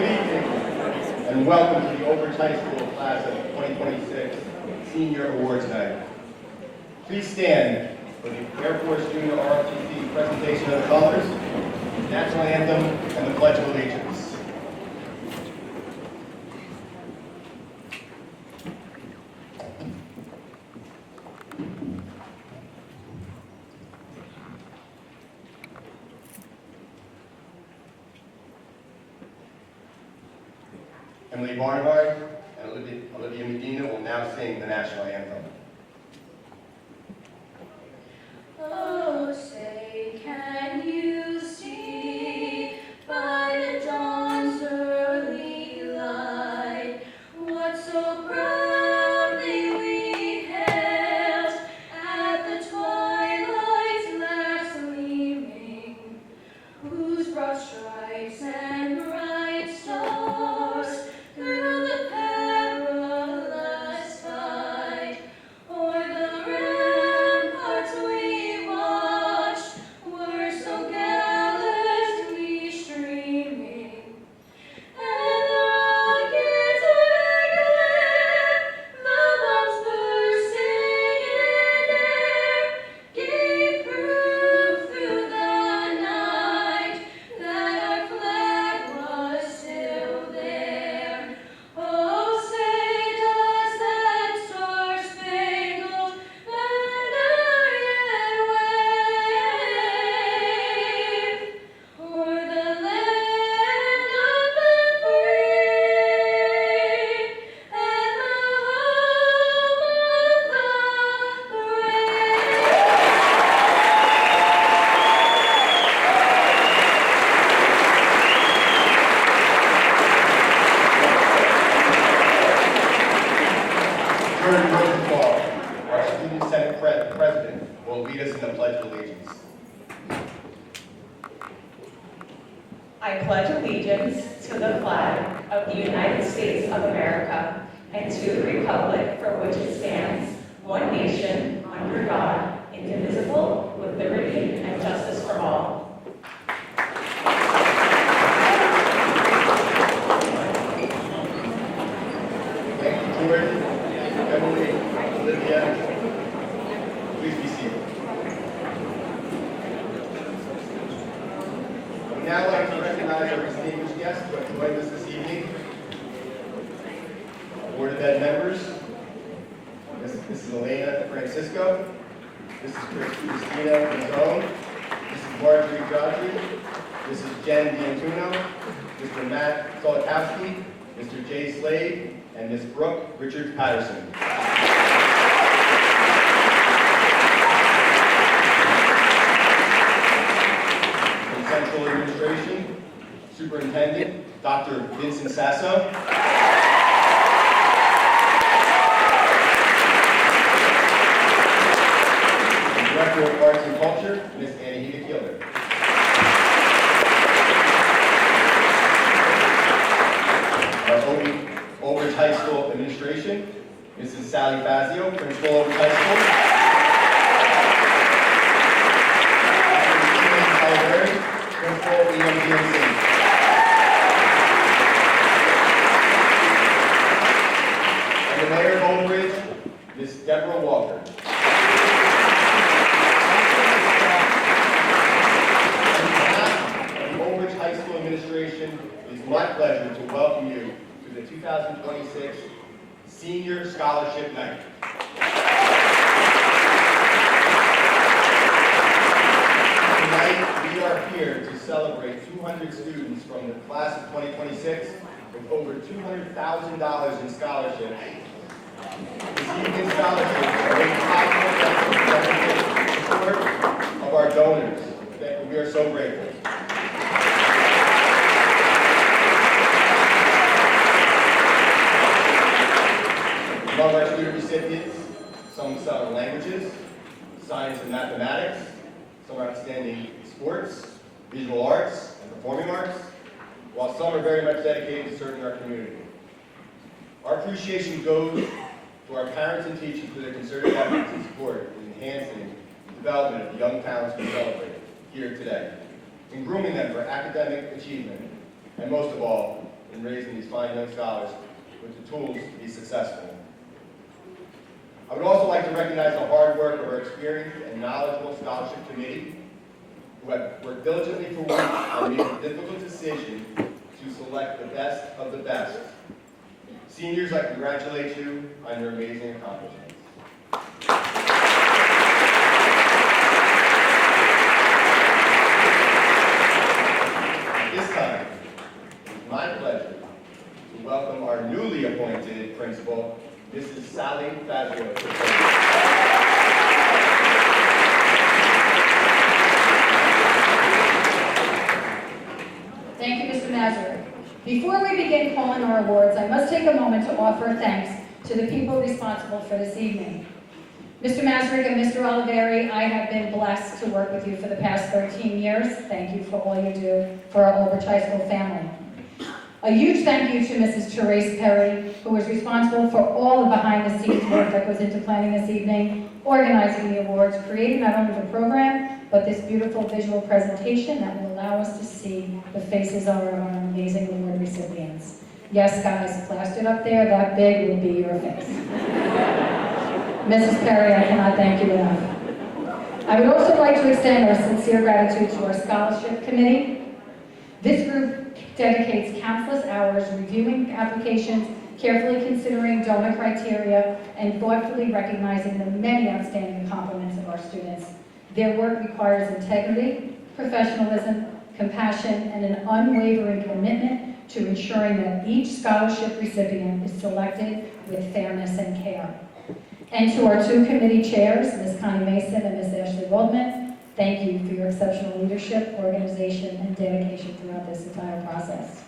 And welcome to the OBHS High School class of 2026 Senior Awards Night. Please stand for the Air Force Junior ROTC presentation of the colors, national anthem, and the Pledge of Allegiance. Emily Barnhart and Olivia Medina will now sing the national anthem. Oh, say, can you see by the dawn's early light what so proudly we hailed at the twilight's last gleaming, whose broad stripes and bright stars through the perilous fight o'er the ramparts we watched were so gallantly streaming, and the rockets regular, the bombs bursting in air, gave proof through the night that our flag was still there. Oh, say does that star-spangled banner yet wave o'er the land of the free and the home of the Jordan Rosenthal, our Student Senate President, will lead us in the Pledge of Allegiance. I pledge allegiance to the flag of the United States of America and to the republic for which it stands, one nation, under God, indivisible, with liberty and justice for all. Thank you, Jordan, Emily, Olivia. Please be seated. I would now like to recognize our distinguished guests who have joined us this evening. Our Board of Ed members. This is Elena Francisco. This is Christina Mazzone. This is Marjorie Godfrey. This is Jen D'Antuno. Mr. Matt Solakowski. Mr. Jay Slade. And Ms. Brooke Richards Patterson. From Central Administration, Superintendent Dr. Vincent Sasso. And Director of Arts and Culture, Ms. Anahita Keeler. Our OBHS High School Administration, Mrs. Sally Fazio, Principal of High School. Principal of EMGMC. And the Mayor of Old Bridge, Ms. Deborah Walker. On behalf of the OBHS High School Administration, it is my pleasure to welcome you to the 2026 Senior Scholarship Night. Tonight, we are here to celebrate 200 students from the class of 2026 with over $200,000 in scholarships. This evening's scholarships are a possible support of our donors. We are so grateful. Among our student recipients, some excel in languages, science and mathematics, some are outstanding in sports, visual arts, and performing arts, while some are very much dedicated to serving our community. Our appreciation goes to our parents and teachers for their concerted efforts and support in enhancing the development of the young talents we celebrate here today, in grooming them for academic achievement, and most of all, in in raising these fine young scholars with the tools to be successful. I would also like to recognize the hard work of our experienced and knowledgeable scholarship committee, who have worked diligently for weeks and made the difficult decision to select the best of the best. Seniors, I congratulate you on your amazing accomplishments. At this time, it is my pleasure to welcome our newly appointed principal, Mrs. Sally Fazio. Thank you, Mr. Mazur. Before we begin calling our awards, I must take a moment to offer thanks to the people responsible for this evening. Mr. Mazur and Mr. Oliveri, I have been blessed to work with you for the past 13 years. Thank you for all you do for our Old Bridge High School family. A huge thank you to Mrs. Therese Perry, who was responsible for all the behind-the-scenes work that goes into planning this evening, organizing the awards, creating not only the program, but this beautiful visual presentation that will allow us to see the faces of our amazing award recipients. Yes, guys, plastered up there, that big will be your face. Mrs. Perry, I cannot thank you enough. I would also like to extend our sincere gratitude to our scholarship committee. This group dedicates countless hours reviewing applications, carefully considering donor criteria, and thoughtfully recognizing the many outstanding accomplishments of our students. Their work requires integrity, professionalism, compassion, and an unwavering commitment to ensuring that each scholarship recipient is selected with fairness and care. And to our two committee chairs, Ms. Connie Mason and Ms. Ashley Waldman, thank you for your exceptional leadership, organization, and dedication throughout this entire process.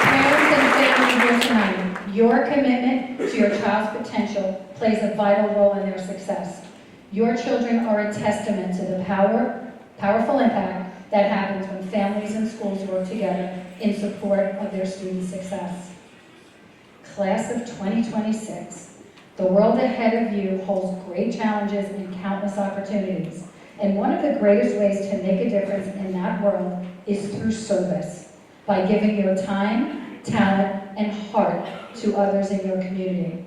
Parents and families here tonight, your commitment to your child's potential plays a vital role in their success. Your children are a testament to the powerful impact that happens when families and schools work together in support of their students' success. Class of 2026. The world ahead of you holds great challenges and countless opportunities. And one of the greatest ways to make a difference in that world is through service, by giving your time, talent, and heart to others in your community.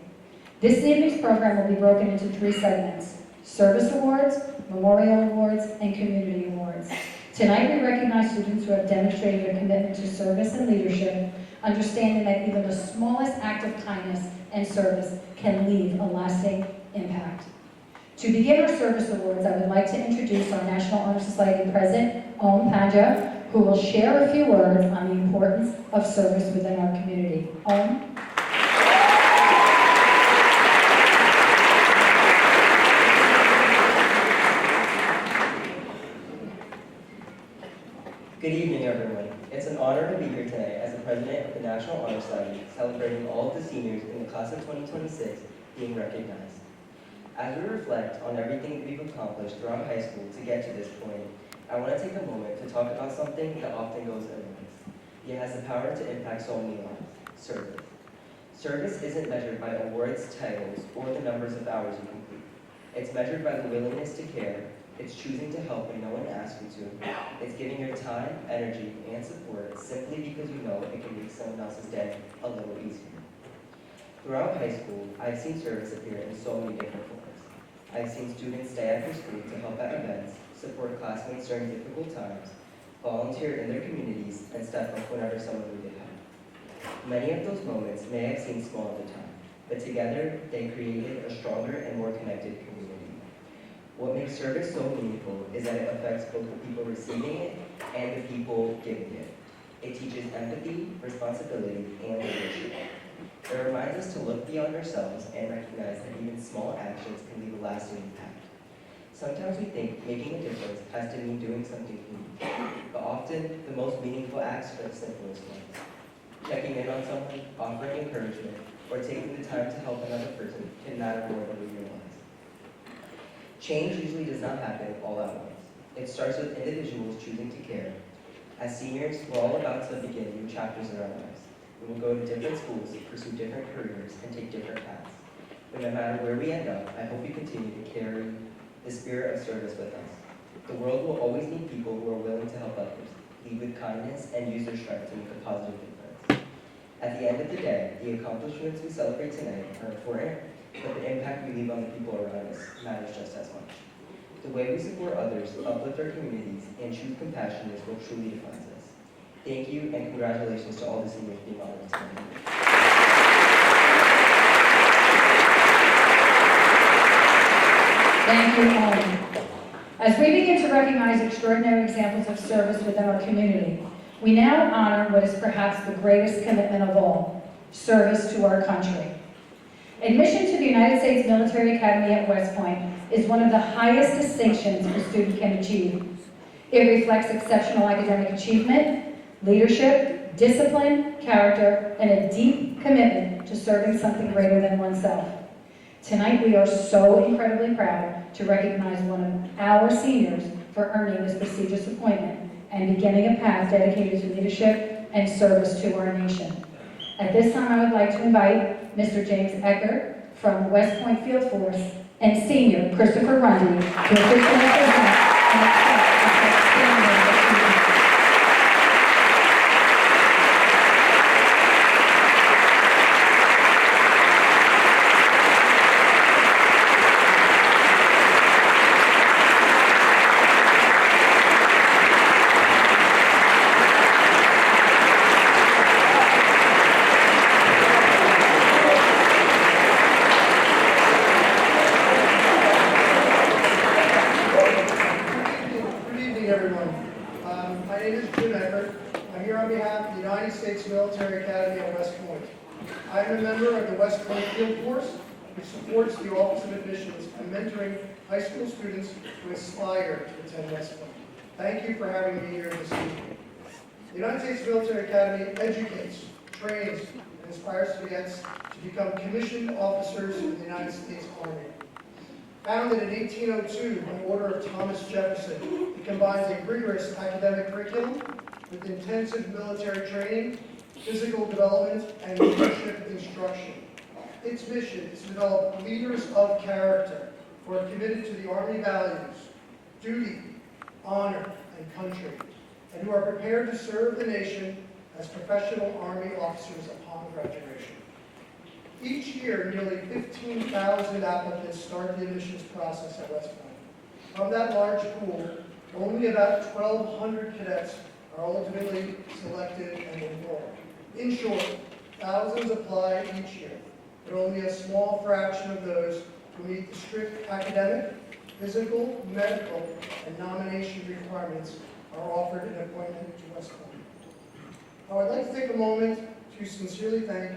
This evening's program will be broken into 3 segments: Service Awards, Memorial Awards, and Community Awards. Tonight we recognize students who have demonstrated a commitment to service and leadership, understanding that even the smallest act of kindness and service can leave a lasting impact. To begin our service awards, I would like to introduce our National Honor Society President, Om Panja, who will share a few words on the importance of service within our community. Om. Good evening, everyone. It's an honor to be here today as the president of the National Honor Society, celebrating all of the seniors in the class of 2026 being recognized. As we reflect on everything that we've accomplished throughout high school to get to this point, I want to take a moment to talk about something that often goes unnoticed, yet has the power to impact so many lives: service. Service isn't measured by awards, titles, or the numbers of hours you complete. It's measured by the willingness to care. It's choosing to help when no one asks you to. It's giving your time, energy, and support simply because you know it can make someone else's day a little easier. Throughout high school, I've seen service appear in so many different forms. I've seen students stay after school to help at events, support classmates during difficult times, volunteer in their communities, and step up whenever someone needed help. Many of those moments may have seemed small at the time, but together they created a stronger and more connected community. What makes service so meaningful is that it affects both the people receiving it and the people giving it. It teaches empathy, responsibility, and leadership. It reminds us to look beyond ourselves and recognize that even small actions can leave a lasting impact. Sometimes we think making a difference has to mean doing something huge, but often the most meaningful acts are the simplest ones. Checking in on someone, offering encouragement, or taking the time to help another person can matter more than we realize. Change usually does not happen all at once. It starts with individuals choosing to care. As seniors, we're all about to begin new chapters in our lives. We will go to different schools, pursue different careers, and take different paths. But no matter where we end up, I hope you continue to carry the spirit of service with us. The world will always need people who are willing to help others, lead with kindness, and use their strength to make a positive difference. At the end of the day, the accomplishments we celebrate tonight are important, but the impact we leave on the people around us matters just as much. The way we support others, uplift our communities, and choose compassion is what truly defines us. Thank you, and congratulations to all the seniors being honored tonight. Thank you all. As we begin to recognize extraordinary examples of service within our community, we now honor what is perhaps the greatest commitment of all, service to our country. Admission to the United States Military Academy at West Point is one of the highest distinctions a student can achieve. It reflects exceptional academic achievement, leadership, discipline, character, and a deep commitment to serving something greater than oneself. Tonight, we are so incredibly proud to recognize one of our seniors for earning this prestigious appointment and beginning a path dedicated to leadership and service to our nation. At this time, I would like to invite Mr. James Eckert from West Point Field Force and Senior Christopher Rundy to officially present and accept the outstanding achievement. Good evening, everyone. My name is Jim Eckert. I'm here on behalf of the United States Military Academy at West Point. I'm a member of the West Point Field Force, which supports the Office of Admissions and mentoring high school students who aspire to attend West Point. Thank you for having me here this evening. The United States Military Academy educates, trains, and inspires cadets to become commissioned officers in the United States Army. Founded in 1802 by order of Thomas Jefferson, it combines a rigorous academic curriculum with intensive military training, physical development, and leadership instruction. Its mission is to develop leaders of character who are committed to the Army values, duty, honor, and country, and who are prepared to serve the nation as professional Army officers upon graduation. Each year, nearly 15,000 applicants start the admissions process at West Point. From that large pool, only about 1,200 cadets are ultimately selected and enrolled. In short, thousands apply each year, but only a small fraction of those who meet the strict academic, physical, medical, and nomination requirements are offered an appointment to West Point. I would like to take a moment to sincerely thank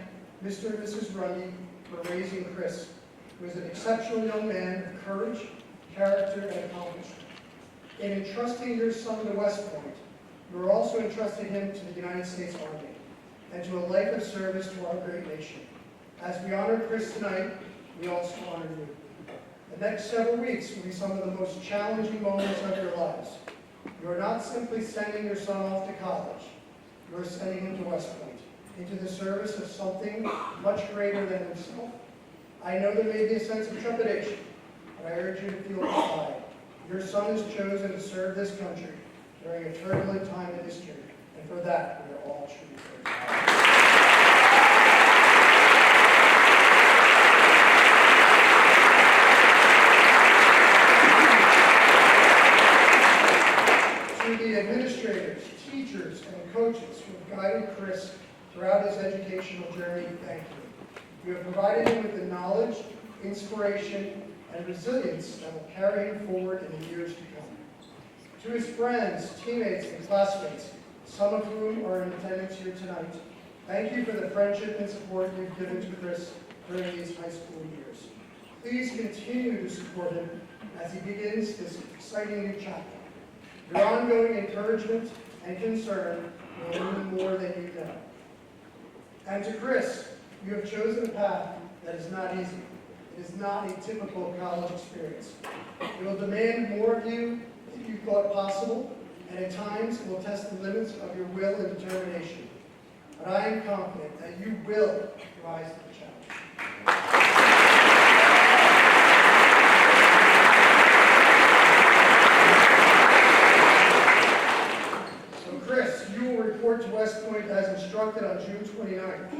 Mr. and Mrs. Rundy for raising Chris, who is an exceptional young man of courage, character, and accomplishment. In entrusting your son to West Point, you are also entrusting him to the United States Army and to a life of service to our great nation. As we honor Chris tonight, we also honor you. The next several weeks will be some of the most challenging moments of your lives. You are not simply sending your son off to college, you are sending him to West Point, into the service of something much greater than himself. I know there may be a sense of trepidation, but I urge you to feel pride. Your son is chosen to serve this country during a turbulent time in history, and for that, we are all truly grateful. To the administrators, teachers, and coaches who have guided Chris throughout his educational journey, thank you. You have provided him with the knowledge, inspiration, and resilience that will carry him forward in the years to come. To his friends, teammates, and classmates, some of whom are in attendance here tonight, thank you for the friendship and support you've given to Chris during these high school years. Please continue to support him as he begins this exciting new chapter. Your ongoing encouragement and concern will mean more than you know. And to Chris, you have chosen a path that is not easy. It is not a typical college experience. It will demand more of you than you thought possible, and at times it will test the limits of your will and determination. But I am confident that you will rise to the challenge. report to West Point as instructed on June 29th.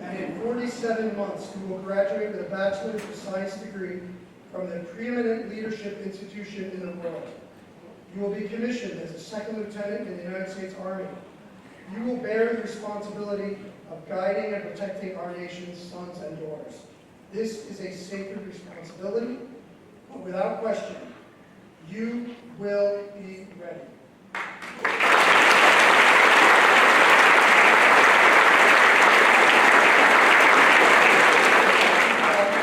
And in 47 months, you will graduate with a Bachelor's of Science degree from the preeminent leadership institution in the world. You will be commissioned as a second lieutenant in the United States Army. You will bear the responsibility of guiding and protecting our nation's sons and daughters. This is a sacred responsibility, but without question, you will be ready.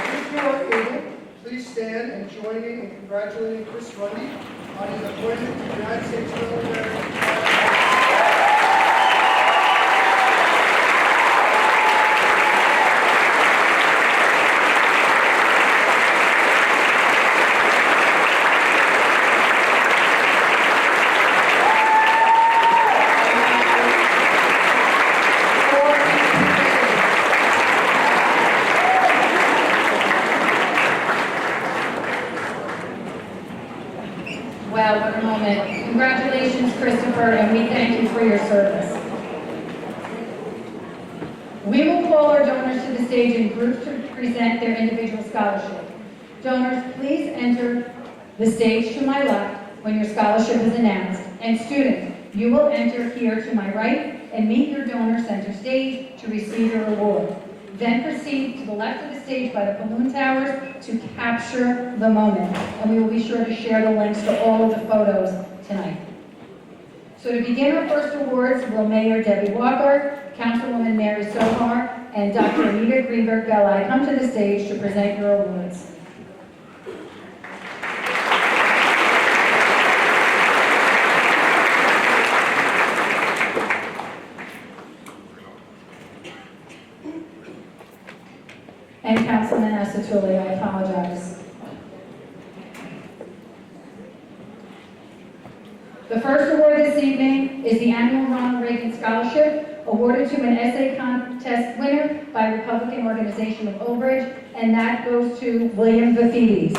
If you are able, please stand and join me in congratulating Chris Rundy on his appointment to the United States military. Wow, what a moment. Congratulations, Christopher, and we thank you for your service. We will call our donors to the stage in groups to present their individual scholarship. Donors, please enter the stage to my left when your scholarship is announced. And students, you will enter here to my right and meet your donor center stage to receive your award. Then proceed to the left of the stage by the balloon towers to capture the moment. And we will be sure to share the links to all of the photos tonight. So to begin our first awards, will Mayor Debbie Walker, Councilwoman Mary Sohar, and Dr. Anita Greenberg-Belli come to the stage to present your awards. And Councilman Asatulli, I apologize. The first award this evening is the annual Ronald Reagan Scholarship, awarded to an essay contest winner by Republican Organization of OBHS, and that goes to William Vafides.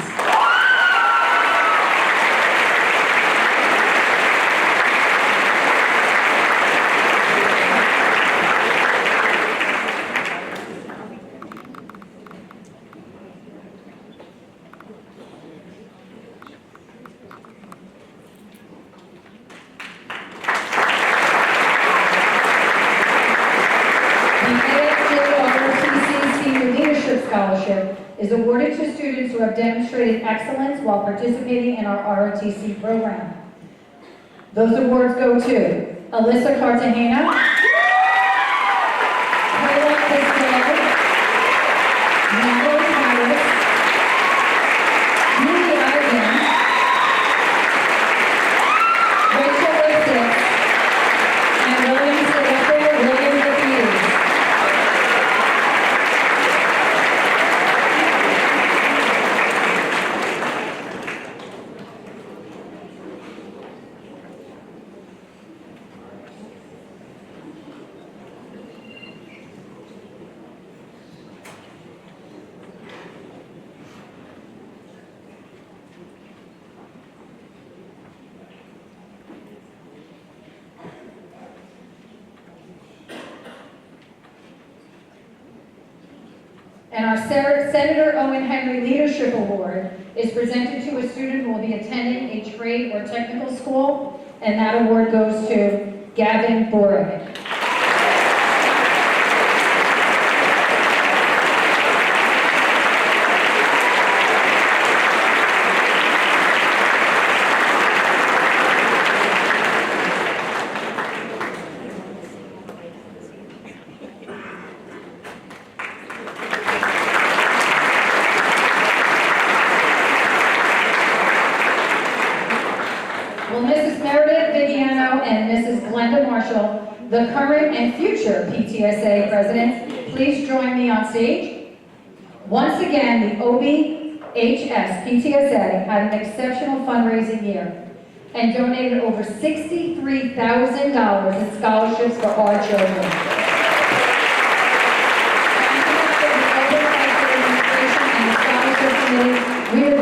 Is awarded to students who have demonstrated excellence while participating in our ROTC program. Those awards go to Alyssa Cartagena, Kayla Castillo, Natalie Harris, Julie Ivan, Rachel Lipstick, and William Selector, William Vafides. And our Senator Owen Henry Leadership Award is presented to a student who will be attending a trade or technical school, and that award goes to Gavin Borek. The current and future PTSA presidents, please join me on stage. Once again, the OBHS PTSA had an exceptional fundraising year and donated over $63,000 in scholarships for our children. We would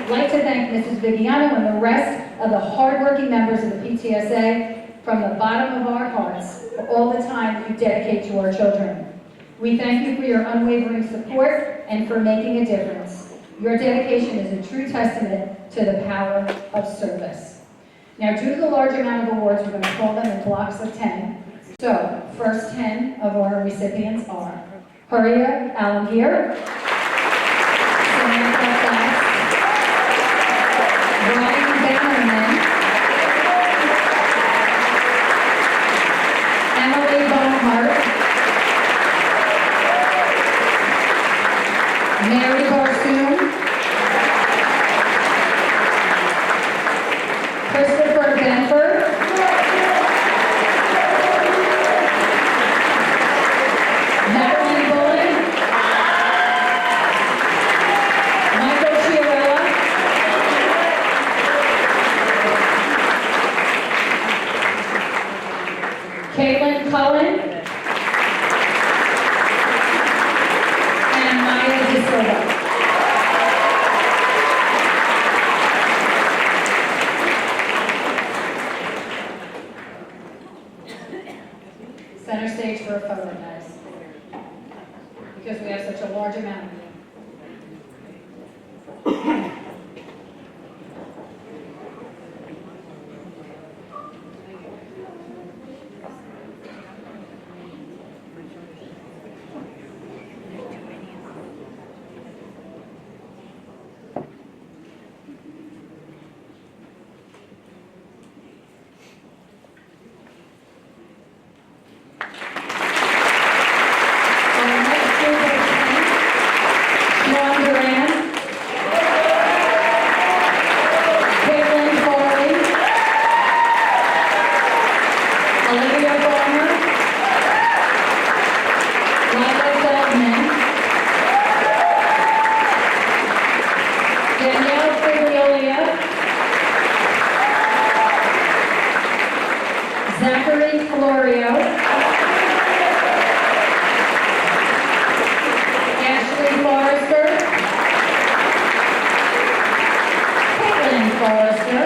like to thank Mrs. Viviano and the rest of the hardworking members of the PTSA from the bottom of our hearts for all the time you dedicate to our children. We thank you for your unwavering support and for making a difference. Your dedication is a true testament to the power of service. Now, due to the large amount of awards, we're going to call them in blocks of 10. So, first 10 of our recipients are Huria Alamgir, Samantha Glass, Ryan Bannerman, Emily Bonhart, Mary Barsoom, Christopher Benford, Madeline Bullen, Michael Chiarella, Caitlin Cullen, and Maya De Silva. Center stage for a photo, guys, because we have such a large amount of you. Our next group of 10, Sean Duran, Caitlin Farley, Olivia Farmer, Lila Feldman, Danielle Figliolia, Zachary Florio, Ashley Forrester, Caitlin Forrester,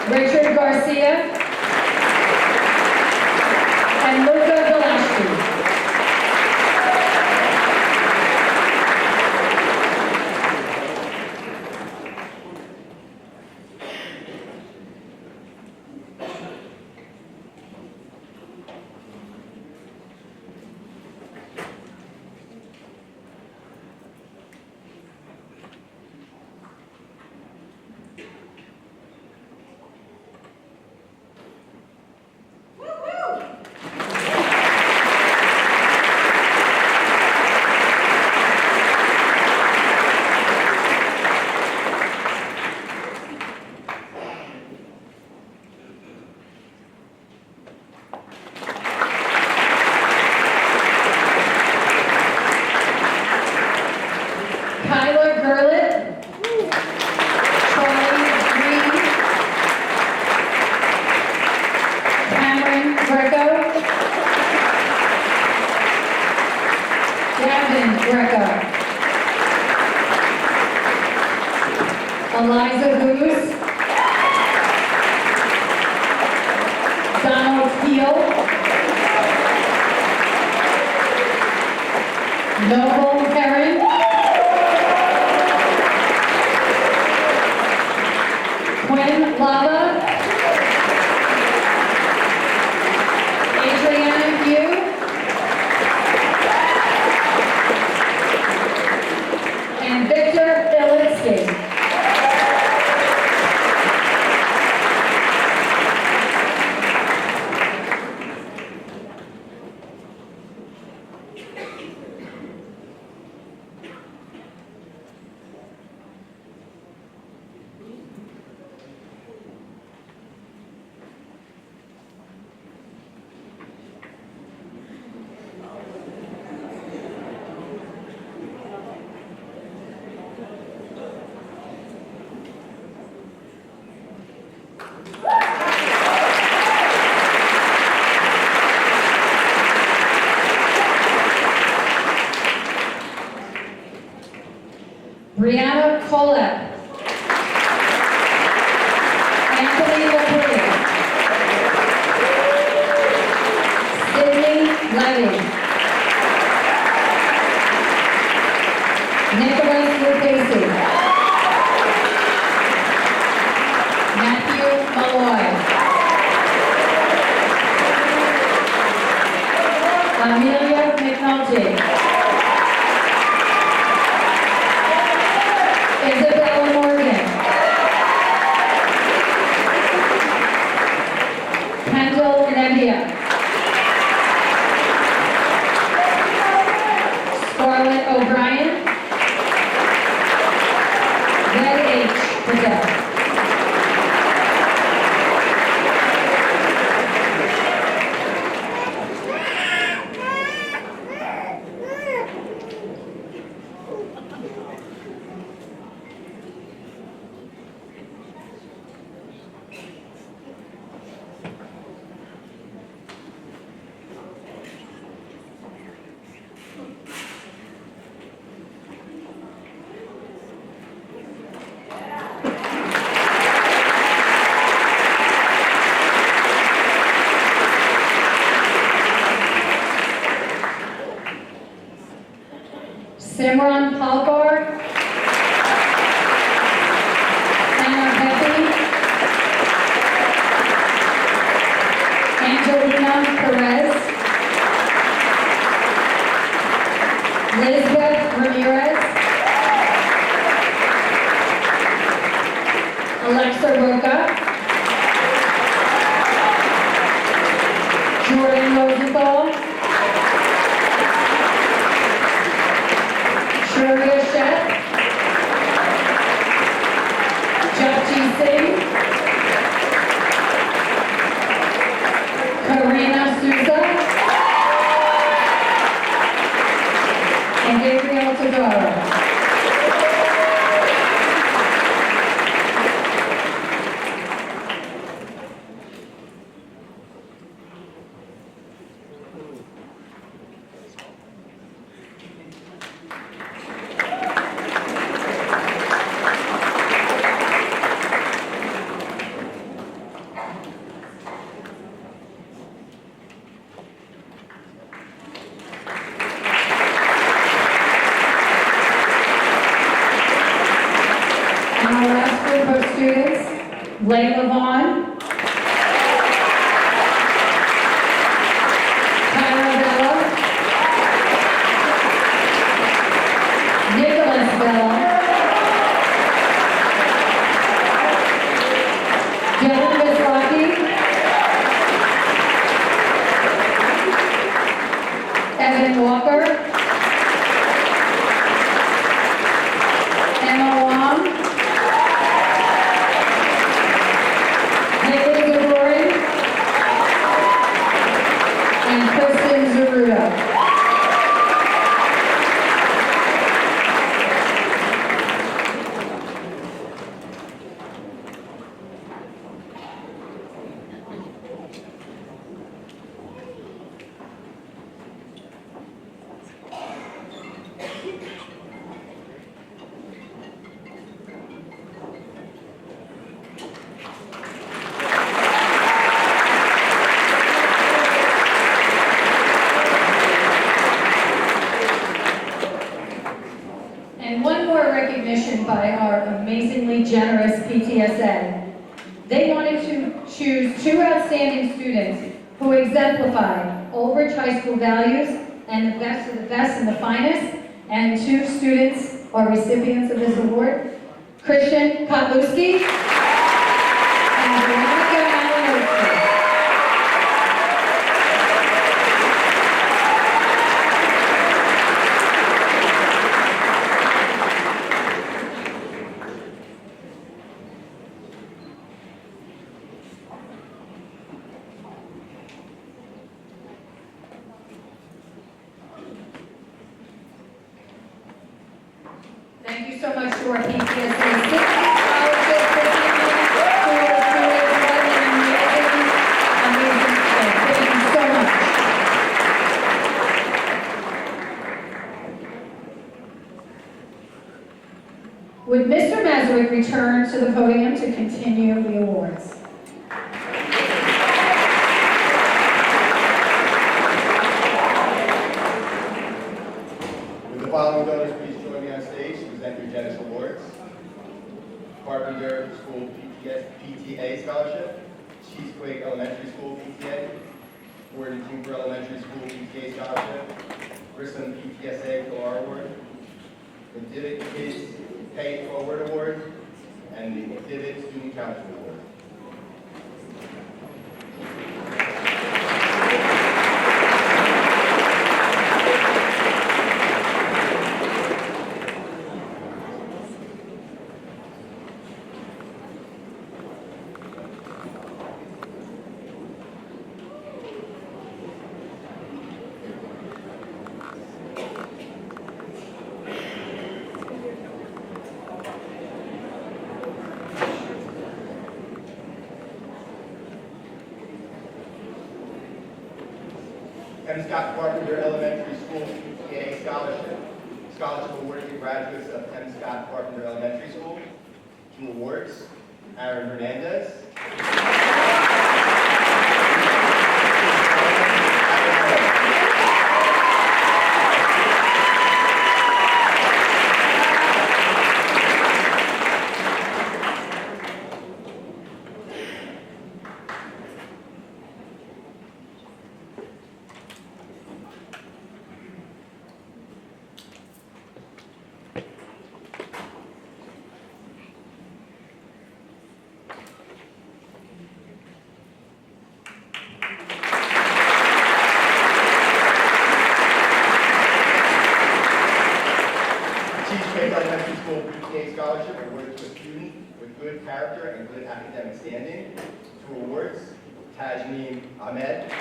Richard Garcia, and Luca Galashki. Kyler Gurlitt, Charlie Green, Cameron Greco, Gavin Greco, Eliza Goose, Donald Peel, Noble Perrin, Quinn Lava, Adriana Pugh, and Victor Ilitsky. Alexa Roca, Jordan Rosenthal, Shirley Shet, Jeff G. Singh, Karina Souza, and Gabriel Tagara. And our last group of students, Layla Vaughn, Kyra Bella, Nicholas Bella, Dylan Mizrahi, Evan Walker, Emma Wong, Haley Gregori, and Kristen Zeruda. And one more recognition by our amazingly generous PTSA. They wanted to choose 2 outstanding students who exemplified Old Bridge High School values and the best of the best and the finest, and 2 students are recipients of this award, Christian Kotluski and Veronica Malinowski. Thank you so much to our PTSA scholarships recipients, to our students. What an amazing day. Thank you so much. Would Mr. Maswick return to the podium to continue the awards? Would the following donors please join me on stage to present your generous awards? Carpenter School PTA Scholarship, Cheesequake Elementary School PTA, Gordon Cooper Elementary School PTA Scholarship, Grissom PTSA Pilar Award, the Divot Kids Pay It Forward Award, and the Divot Student Council Award. M. Scott Carpenter Elementary School PTA Scholarship. Scholarship awarded to graduates of M. Scott Carpenter Elementary School. 2 awards. Aaron Hernandez. good character and good academic standing. 2 awards, Tajneem Ahmed.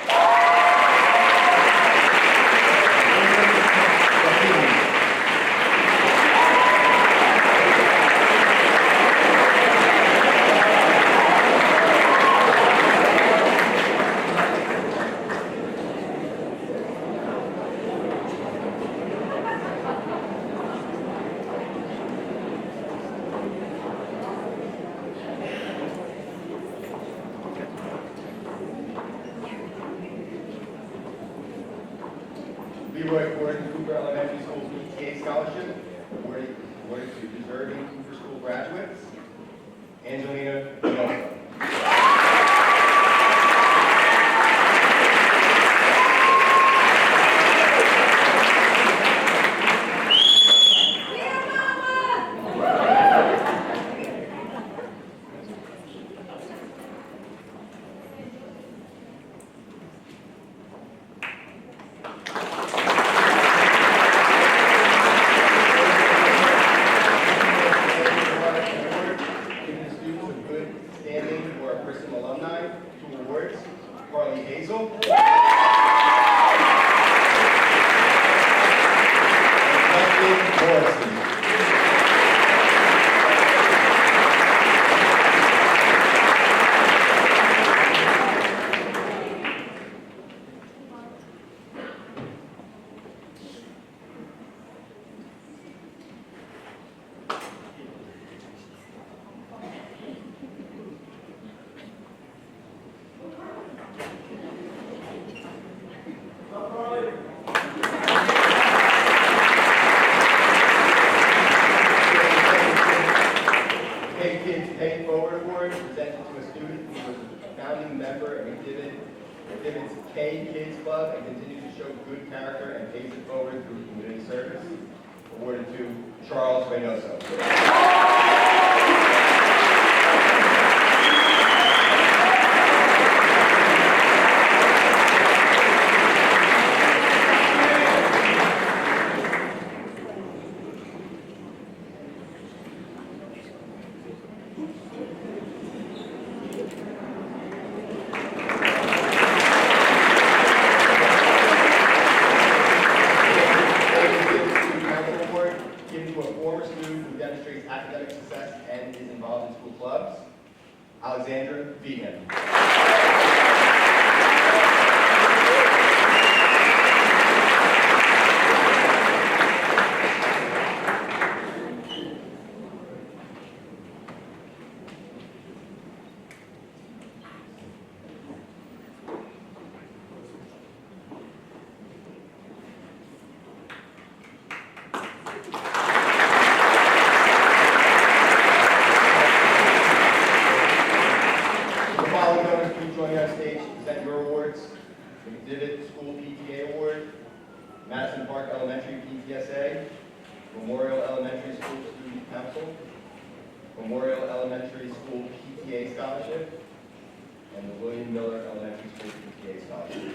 Leroy Gordon Cooper Elementary School PTA Scholarship, awarded to deserving Cooper School graduates. Angelina Vinosa. Given to students of good standing who are Bristol alumni, 2 awards, Carly Hazel. And Justin Morrison. Pay It Forward Award presented to a student who was a founding member of Exhibit's K Kids Club and continues to show good character and pays it forward through community service. Awarded to Charles Reynoso. Given to a former student who demonstrates academic success and is involved in school clubs, Alexandra Vegan. The following donors, please join me on stage to present your awards. The Exhibit School PTA Award, Madison Park Elementary PTSA, Memorial Elementary School Student Council, Memorial Elementary School PTA Scholarship, and the William Miller Elementary School PTA Scholarship.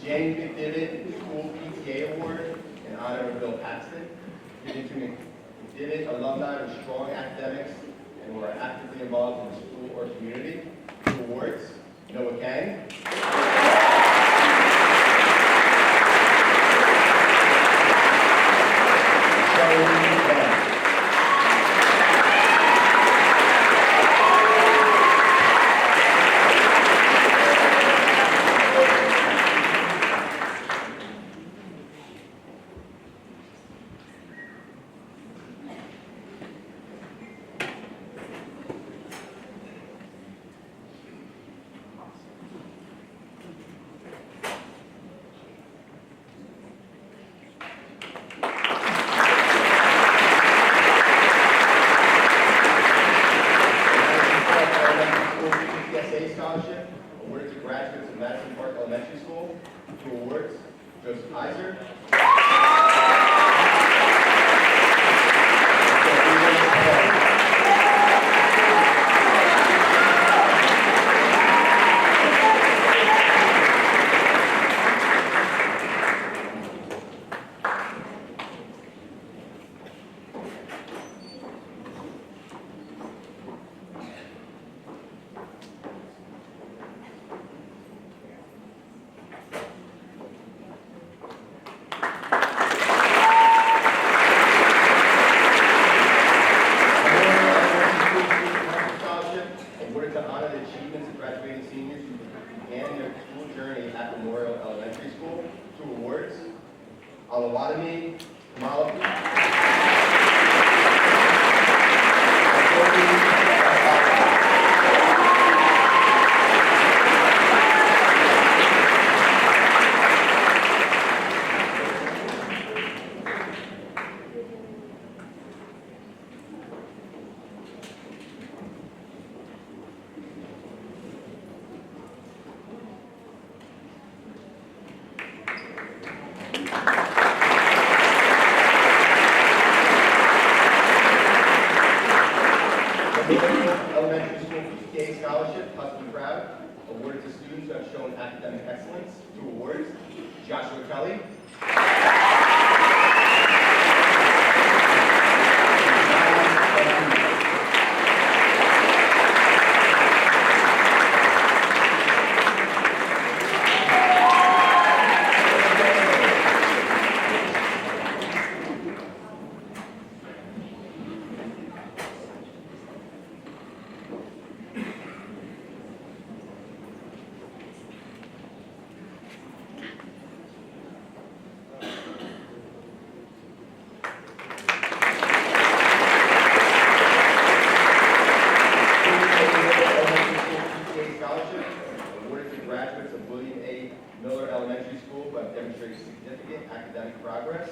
James McDivitt School PTA Award in honor of Bill Paxton, given to McDivitt alumni with strong academics and who are actively involved in the school or community. 2 awards, Noah Kang. Charlie Vaughn. Forrester. Scholarship awarded to honor the achievements of graduating seniors who began their school journey at Memorial Elementary School. 2 awards. Alawadami Malapi. Elementary School PTA Scholarship, Husband Proud, awarded to students who have shown academic excellence. 2 awards. Joshua Kelly. Elementary School who have demonstrated significant academic progress.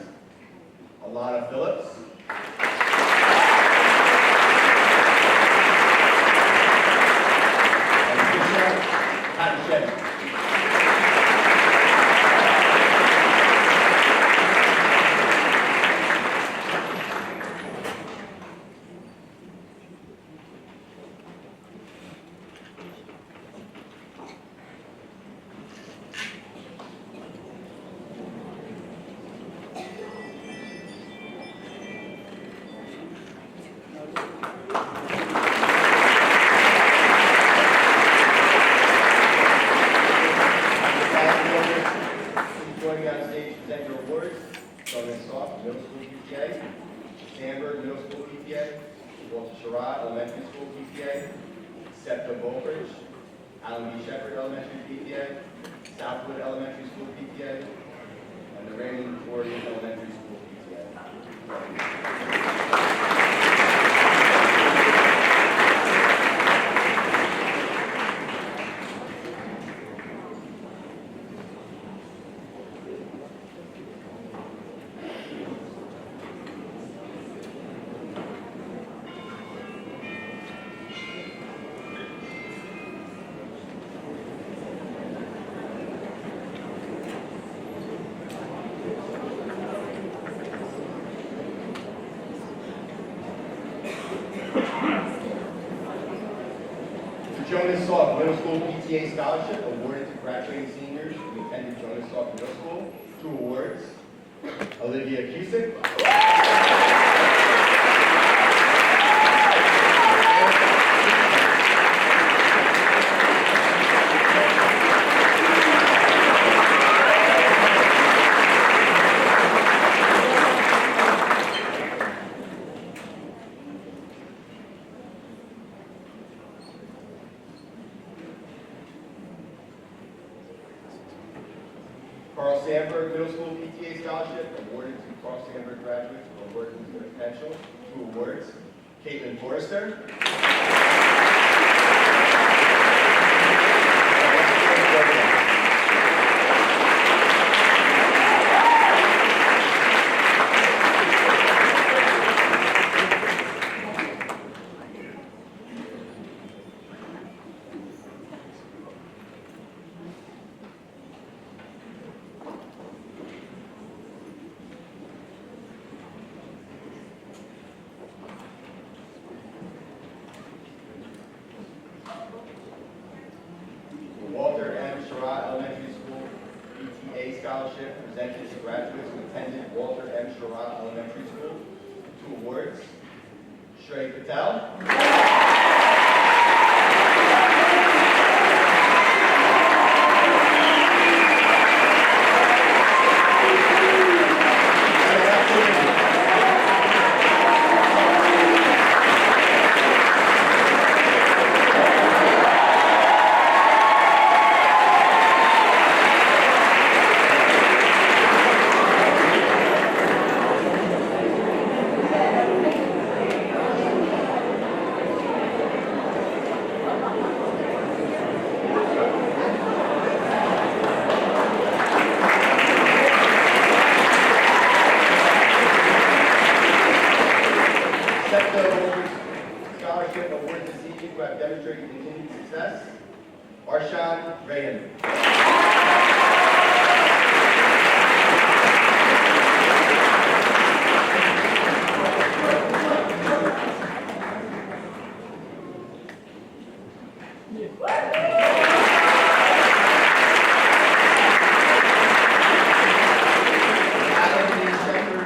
Alana Phillips. And Tisha Patachevsky. Joining me on stage to present your awards. Starting us off, Middle School PTA, Sandburg Middle School PTA, Walter Sherrod Elementary School PTA, Septa Bulbridge, Alan B. Shepherd Elementary PTA, Southwood Elementary School PTA, and the Raymond Jordan Elementary School PTA. Jonas Salk Middle School PTA Scholarship awarded to graduating seniors who attended Jonas Salk Middle School. 2 awards. Olivia Cusick. Carl Sandburg Middle School PTA Scholarship awarded to Carl Sandburg graduates who are working to their potential. 2 awards. Caitlin Forrester. Shara Elementary School, 2 awards. Shrey Patel. Scholarship award this evening who have demonstrated continued success. Arshan Rayan.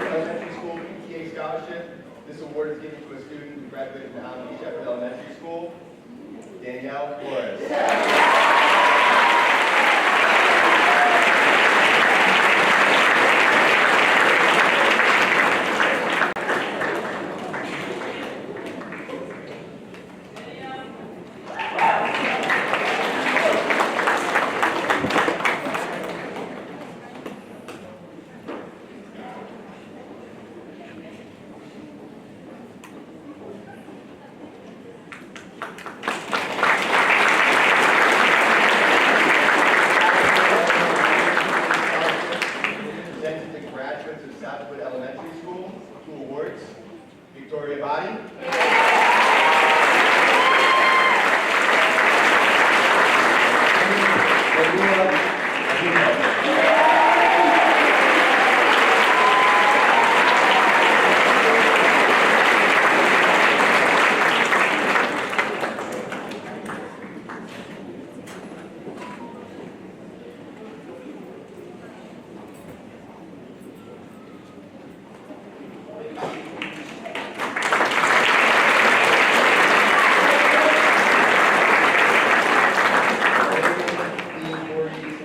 Elementary School PTA Scholarship. This award is given to a student who graduated from Allen B. Shepherd Elementary School, Danielle Flores. Presented to graduates of Southwood Elementary School, 2 awards. Victoria Body.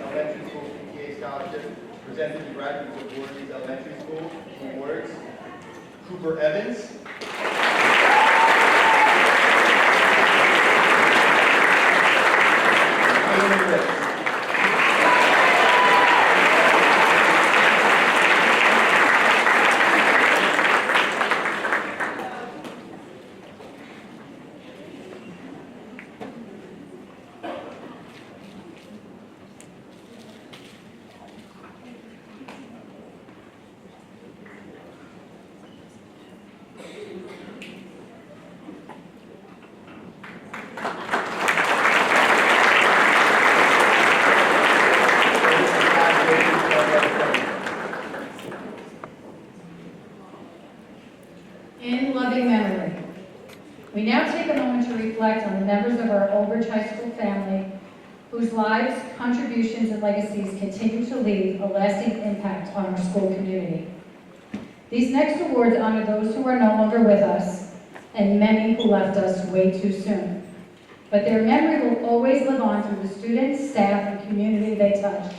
Elementary School PTA Scholarship presented to graduates of Voorhees Elementary School, 2 awards. Cooper Evans. Taylor Ricks. In loving memory, we now take a moment to reflect on the members of our Old Bridge High School family whose lives, contributions, and legacies continue to leave a lasting impact on our school community. These next awards honor those who are no longer with us and many who left us way too soon. But their memory will always live on through the students, staff, and community they touched.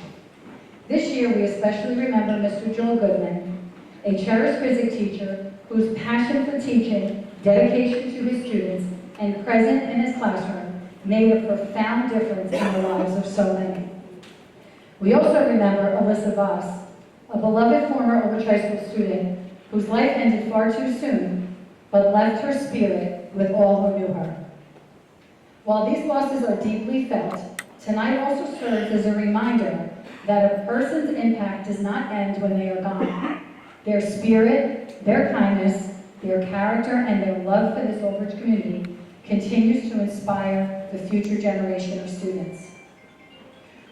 This year, we especially remember Mr. Joel Goodman, a cherished physics teacher whose passion for teaching, dedication to his students, and presence in his classroom made a profound difference in the lives of so many. We also remember Alyssa Voss, a beloved former Old Bridge High School student whose life ended far too soon, but left her spirit with all who knew her. While these losses are deeply felt, tonight also serves as a reminder that a person's impact does not end when they are gone. Their spirit, their kindness, their character, and their love for this Old Bridge community continues to inspire the future generation of students.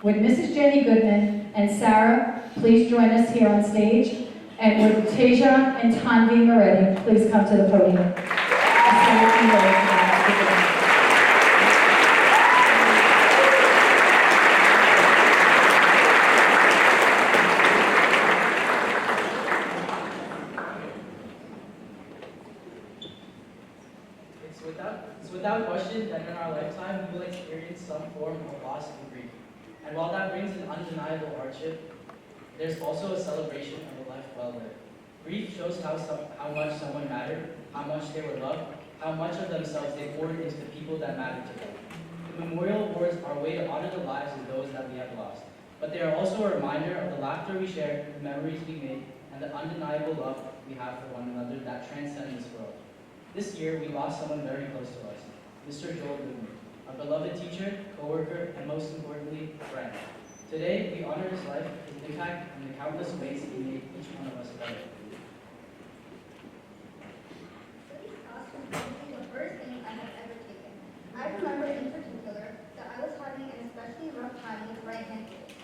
Would Mrs. Jenny Goodman and Sarah please join us here on stage? And would Tasia and Tanvi Moretti please come to the podium? without question that in our lifetime we will experience some form of loss and grief. And while that brings an undeniable hardship, there's also a celebration of a life well lived. Grief shows how much someone mattered, how much they were loved, how much of themselves they poured into the people that mattered to them. The memorial awards are a way to honor the lives of those that we have lost, but they are also a reminder of the laughter we shared, the memories we made, and the undeniable love we have for one another that transcend this world. This year, we lost someone very close to us, Mr. Joel Newton, our beloved teacher, co-worker, and most importantly, friend. Today, we honor his life, his impact, and the countless ways he made each one of us better. Studies class was probably the first thing I had ever taken. I remember in particular that I was having an especially rough time with right-hand rules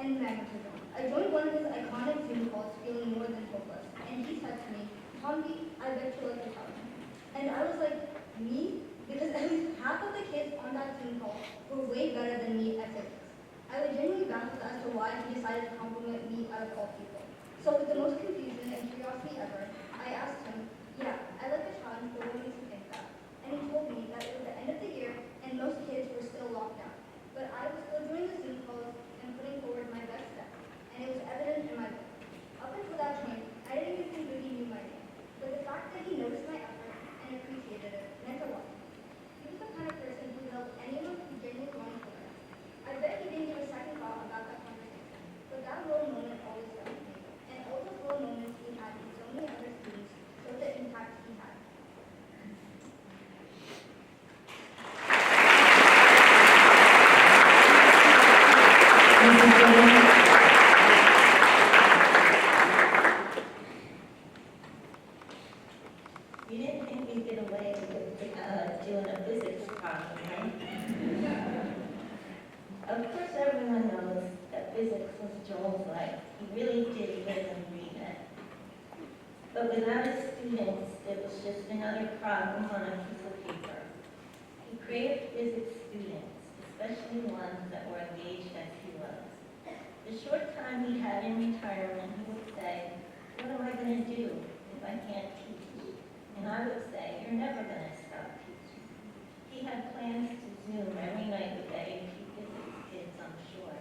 and magnetism. I joined one of his iconic Zoom calls feeling more than hopeless, and he said to me, "Tommy, I bet you like to talk." And I was like, "Me?" Because at least half of the kids on that Zoom call were way better than me at physics. I was genuinely baffled as to why he decided to compliment me out of all people. So with the most confusion and curiosity ever, I asked him, "Yeah, I like a challenge for what makes you think that." And he told me that it was the end of the year and most kids were still locked down. But I was still doing the Zoom calls and putting forward my best step. And it was evident in my work. Up until that point, I didn't even think Rudy knew my name. But the fact that he noticed my effort and appreciated it meant a lot. He was the kind of person who would help anyone who genuinely wanted to learn. I bet he didn't give a second thought about that conversation. But that little moment always stuck with me. And all those little moments he had with so many other students showed the impact he had. Mrs. Williams. You didn't think we'd get away with doing a physics problem, right? Of course, everyone knows that physics was Joel's life. He really did live and breathe it. But without his students, it was just another problem on a piece of paper. He created physics students, especially ones that were engaged as he was. The short time he had in retirement, he would say, "What am I going to do if I can't teach?" And I would say, "You're never going to stop teaching." He had plans to Zoom every night with the AP physics kids, I'm sure.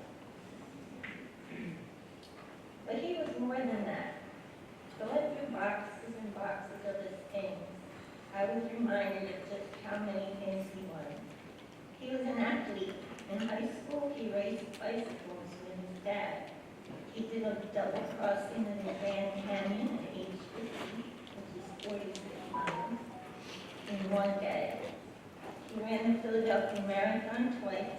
But he was more than that. Going through boxes and boxes of his things, I was reminded of just how many things he was. He was an athlete. In high school, he raced bicycles with his dad. He did a double crossing in the Grand Canyon at age 50, which is 46 miles, in one day. He ran the Philadelphia Marathon twice,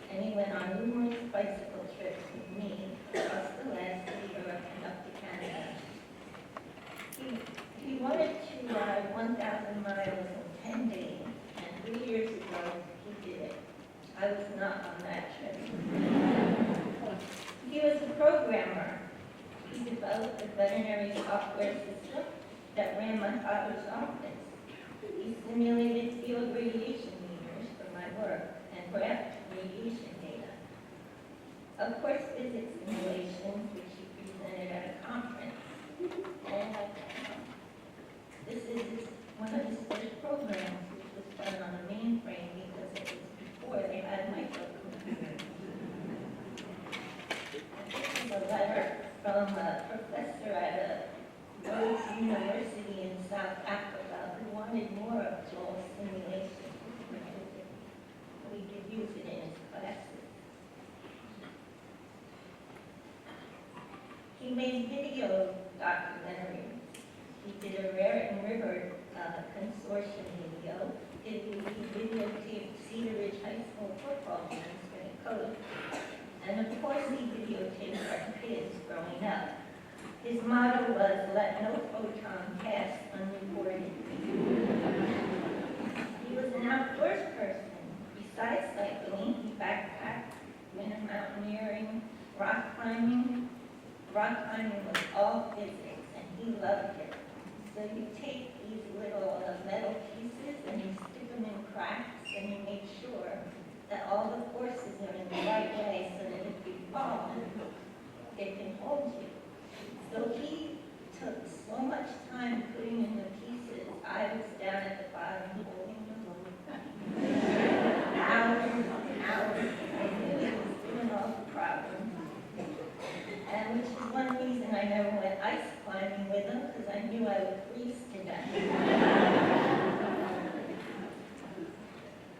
and he went on numerous bicycle trips with me across Alaska, Europe, and up to Canada. He wanted to ride 1,000 miles in 10 days, and 3 years ago, he did it. I was not on that trip. He was a programmer. He developed a veterinary software system that ran my father's office. He simulated field radiation meters for my work and graphed radiation data. Of course, physics simulations, which he presented at a conference. And this is one of his first programs, which was done on a mainframe because it was before they had microcomputers. This is a letter from a professor at a Rhodes University in South Africa who wanted more of Joel's simulation for physics, so he could use it in his classes. He made video documentaries. He did a Raritan River consortium video. He videotaped Cedar Ridge High School football games for the coach. And of course, he videotaped our kids growing up. His motto was, "Let no photon pass unreported." He was an outdoors person. Besides cycling, he backpacked, went mountaineering, rock climbing. Rock climbing was all physics, and he loved it. So you take these little metal pieces and you stick them in cracks, and you make sure that all the forces are in the right way so that if you fall, it can hold you. So he took so much time putting in the pieces. I was down at the bottom holding the hours and hours. I knew he was doing all the problems. And which is one reason I never went ice climbing with him, because I knew I would freeze to death.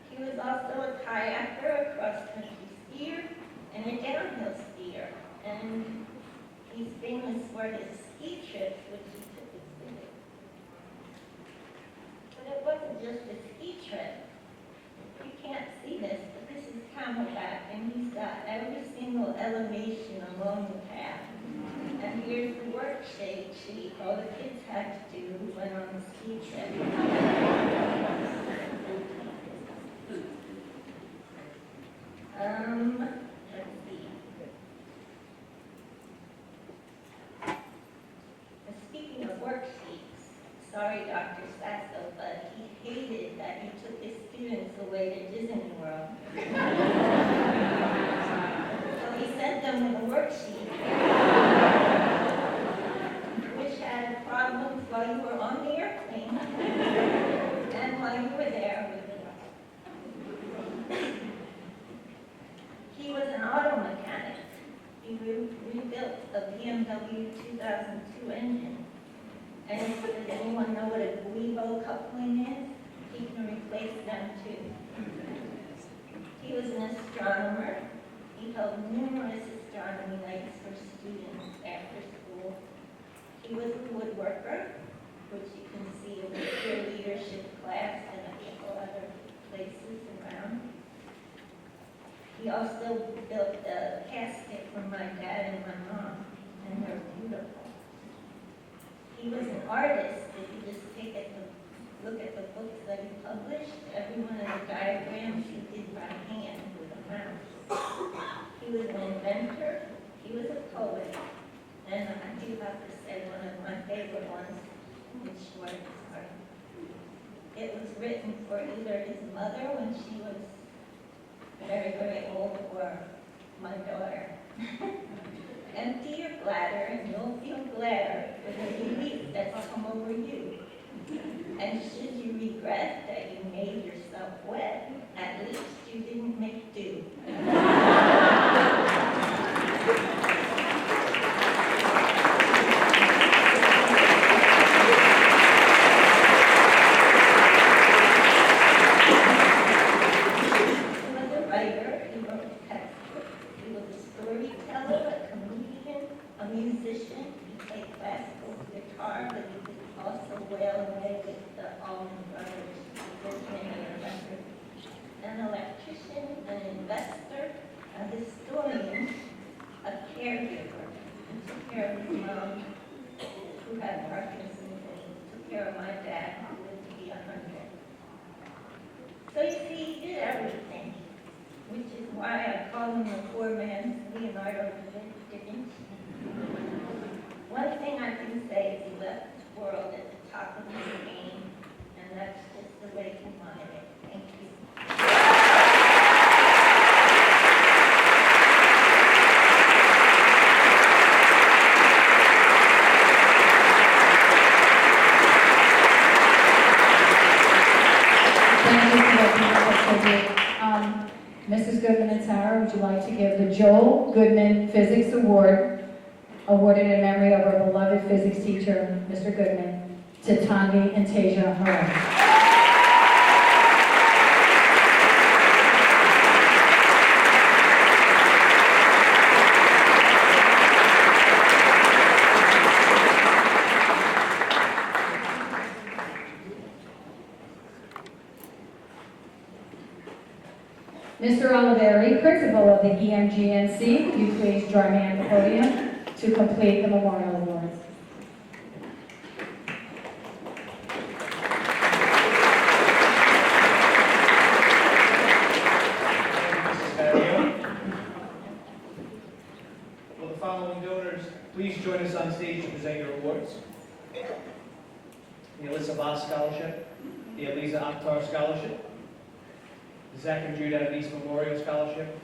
He was also a kayaker, a cross-country skier, and a downhill skier. And he's famous for his ski trips, which he took his visit. But it wasn't just a ski trip. You can't see this, but this is Camelback, and he's got every single elevation along the path. And here's the worksheet all the kids had to do who went on the ski trip. Let's see. Speaking of worksheets, sorry, Dr. Sasso, but he hated that he took his students away to Disney World. So he sent them with a worksheet, which had problems while you were on the airplane and while you were there with the He was an auto mechanic. He rebuilt a BMW 2002 engine. And does anyone know what a Guivo coupling is? He can replace them too. He was an astronomer. He held numerous astronomy nights for students after school. He was a woodworker, which you can see in the peer leadership class and a couple other places around. He also built a casket for my dad and my mom, and they're beautiful. He was an artist. If you just look at the books that he published, every one of the diagrams he did by hand with a mouse. He was an inventor. He was a poet. And I do have to say one of my favorite ones, is short story. It was written for either his mother when she was very, very old, or my daughter. Empty your bladder and you'll feel gladder for the relief that's come over you. And should you regret that you made yourself wet, at least you didn't make do. Musician, he played classical guitar, but he could also wail away with the Allman Brothers, an electrician, an investor, a historian, a caregiver, and took care of his mom, who had Parkinson's, and took care of my dad, who lived to be 100. So you see, he did everything, which is why I call him the poor man's Leonardo da Vinci. One thing I can say is he left this world at the top of his game, and that's just the way he wanted it. Thank you. Thank you for that beautiful tribute. Mrs. Goodman and Sarah, would you like to give the Joel Goodman Physics Award, awarded in memory of our beloved physics teacher, Mr. Goodman, to Tanvi and Tasia Haran? Mr. Oliveri, principal of the EMGNC, will you please join me at the podium to complete the memorial awards. Will the following donors please join us on stage to present your awards? The Alyssa Voss Scholarship, the Eliza Akhtar Scholarship, the Zach and Jude East Memorial Scholarship,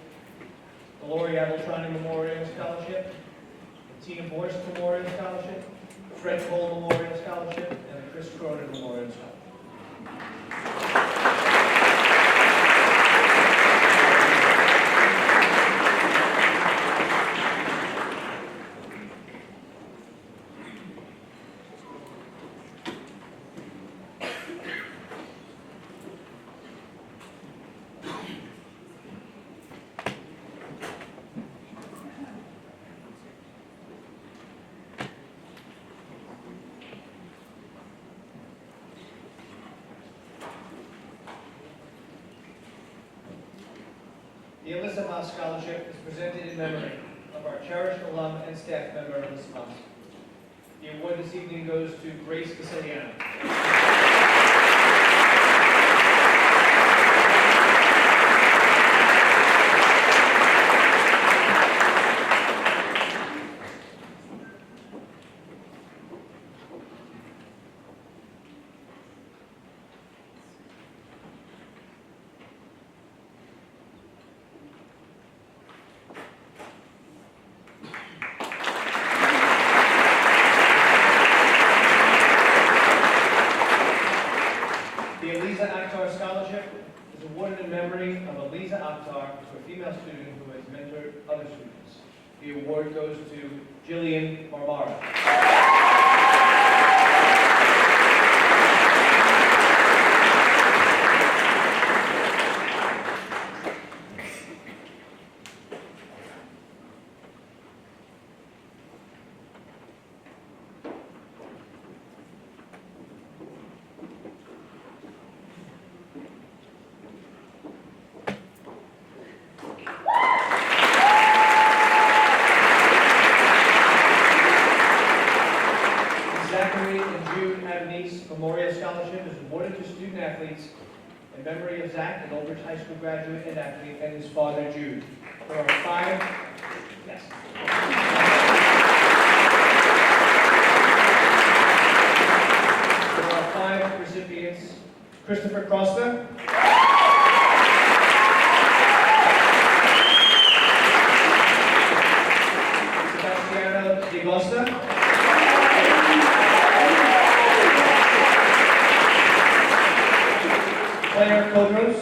the Lori Abeltrani Memorial Scholarship, the Tina Borst Memorial Scholarship, Fred Cole Memorial Scholarship, and the Chris Cronin Memorial Scholarship. The Alyssa Moss Scholarship is presented in memory of our cherished alum and staff member, Alyssa Moss. The award this evening goes to Grace Casiliano. The Eliza Akhtar Scholarship is awarded in memory of Eliza Akhtar, to a female student who has mentored other students. The award goes to Jillian Barbara. Zachary and Jude Avenese Memorial Scholarship is awarded to student athletes in memory of Zach, an Old Bridge High School graduate and athlete, and his father, Jude. There are five, yes. There are five recipients: Christopher Costa, Sebastiano Di Costa, Claire Kodros,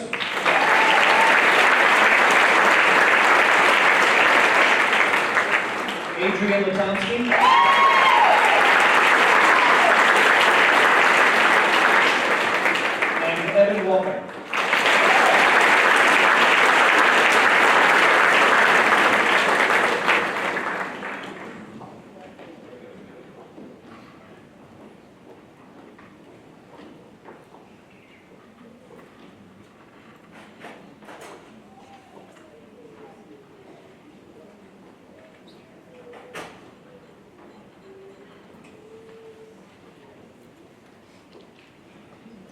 Adrian Latonsky, and Evan Walker.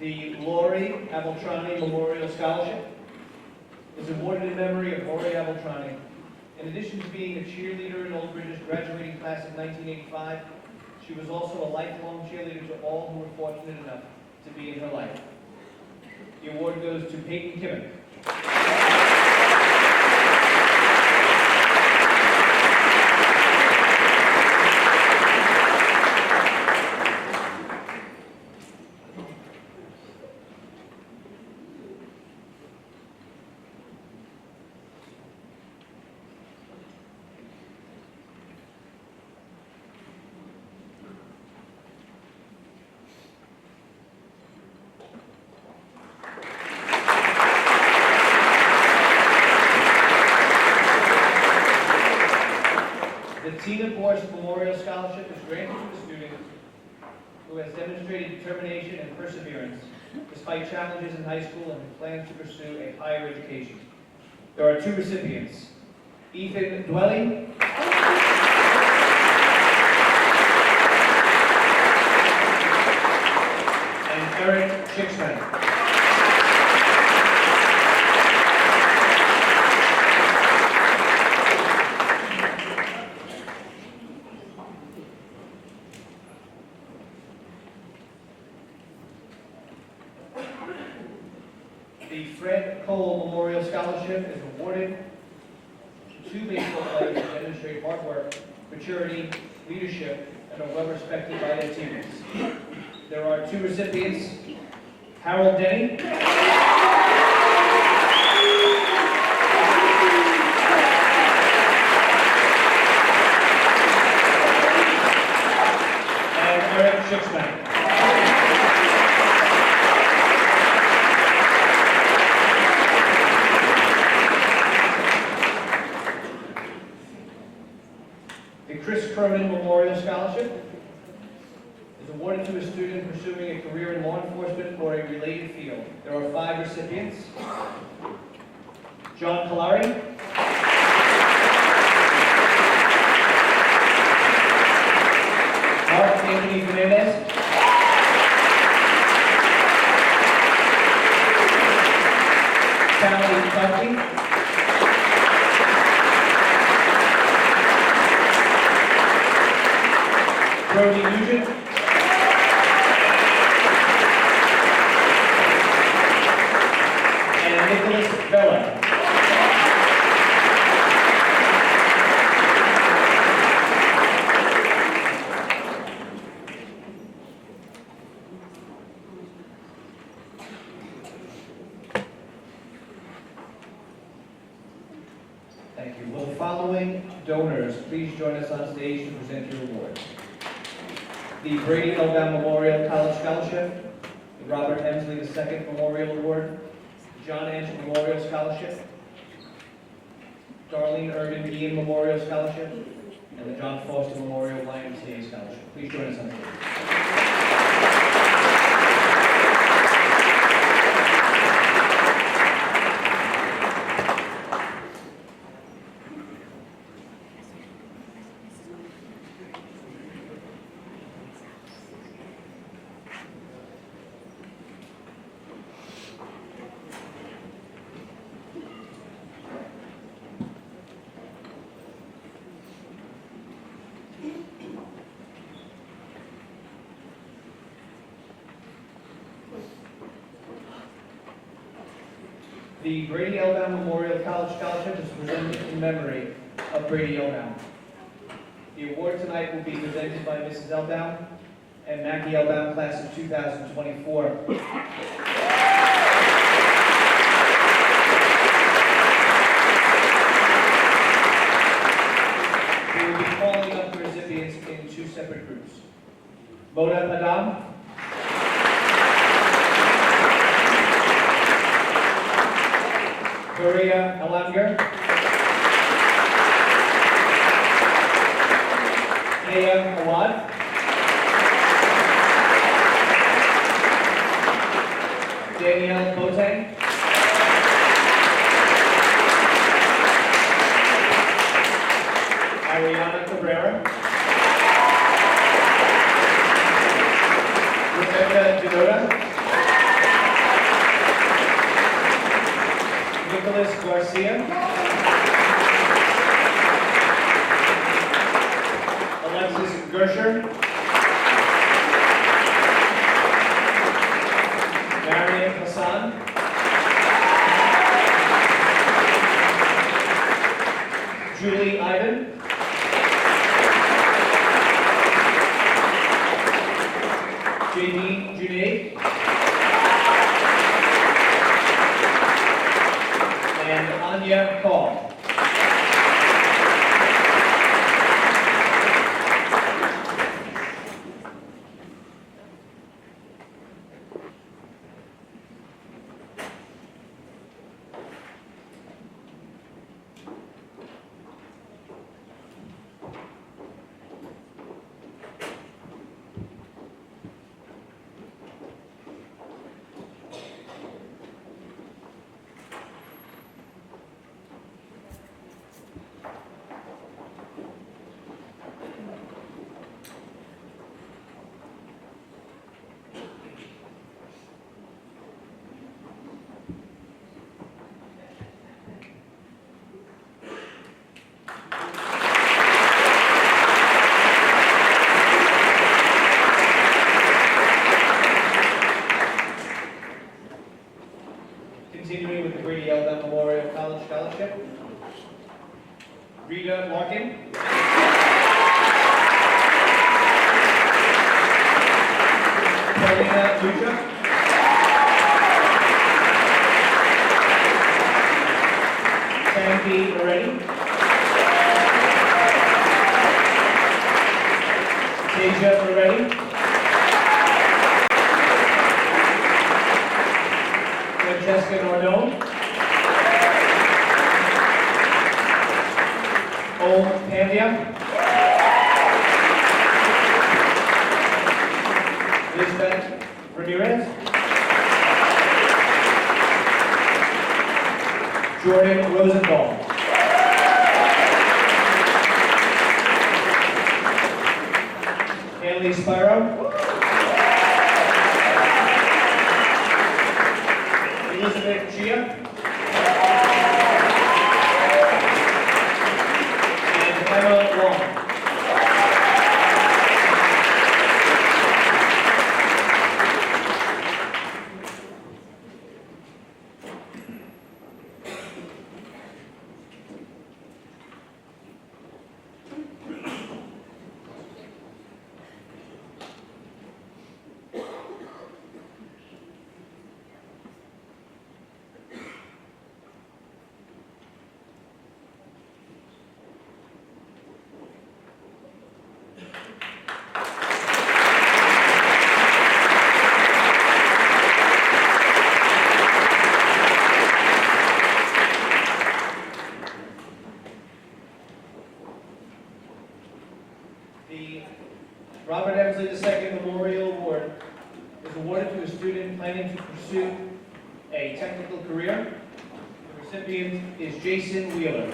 The Lori Aveltrani Memorial Scholarship is awarded in memory of Lori Aveltrani. In addition to being a cheerleader in Old Bridge's graduating class of 1985, she was also a lifelong cheerleader to all who were fortunate enough to be in her life. The award goes to Peyton Kimmick. The Tina Borst Memorial Scholarship is granted to a student who has demonstrated determination and perseverance despite challenges in high school and who plans to pursue a higher education. There are two recipients: Ethan Dwelly and Eric Chicksman. The Fred Cole Memorial Scholarship is awarded to two baseball players who demonstrate hard work maturity, leadership, and are well respected by their teammates. There are two recipients, Harold Denny and Eric Schicksman. The Chris Cronin Memorial Scholarship is awarded to a student pursuing a career in law enforcement or a related field. There are 5 recipients. John Kalari, Mark Anthony Fernandez, Callie Buckley, Brody Nugent, and Nicholas Bella. Thank you. Will the following donors please join us on stage to present your awards? The Brady Elbaum Memorial College Scholarship, the Robert Emsley II Memorial Award, John Anch Memorial Scholarship, Darlene Irvin Ian Memorial Scholarship, and the John Foster Memorial YMCA Scholarship. Please join us on stage. The Brady Elbaum Memorial College Scholarship is presented in memory of Brady Elbaum. The award tonight will be presented by Mrs. Elbaum and Mackie Elbaum, class of 2024. We will be calling up the recipients in 2 separate groups. Moda Adam, Maria Alanger, Naya Awad, Danielle Boateng, Ariana Cabrera, Rebecca Denota, Nicholas Garcia, Alexis Gersher, Mariam Hassan, Julie Ivan, Jamie Junaid, and Anya Call. Elena Lucha. Sandy Moretti. Deja Moretti. Francesca Nardone. Om Pandya. Lisbeth Ramirez. Jordan Rosenthal. Haley Spiro. Elizabeth Chia. And Emma Long. The Robert Emsley II Memorial Award is awarded to a student planning to pursue a technical career. The recipient is Jason Wheeler.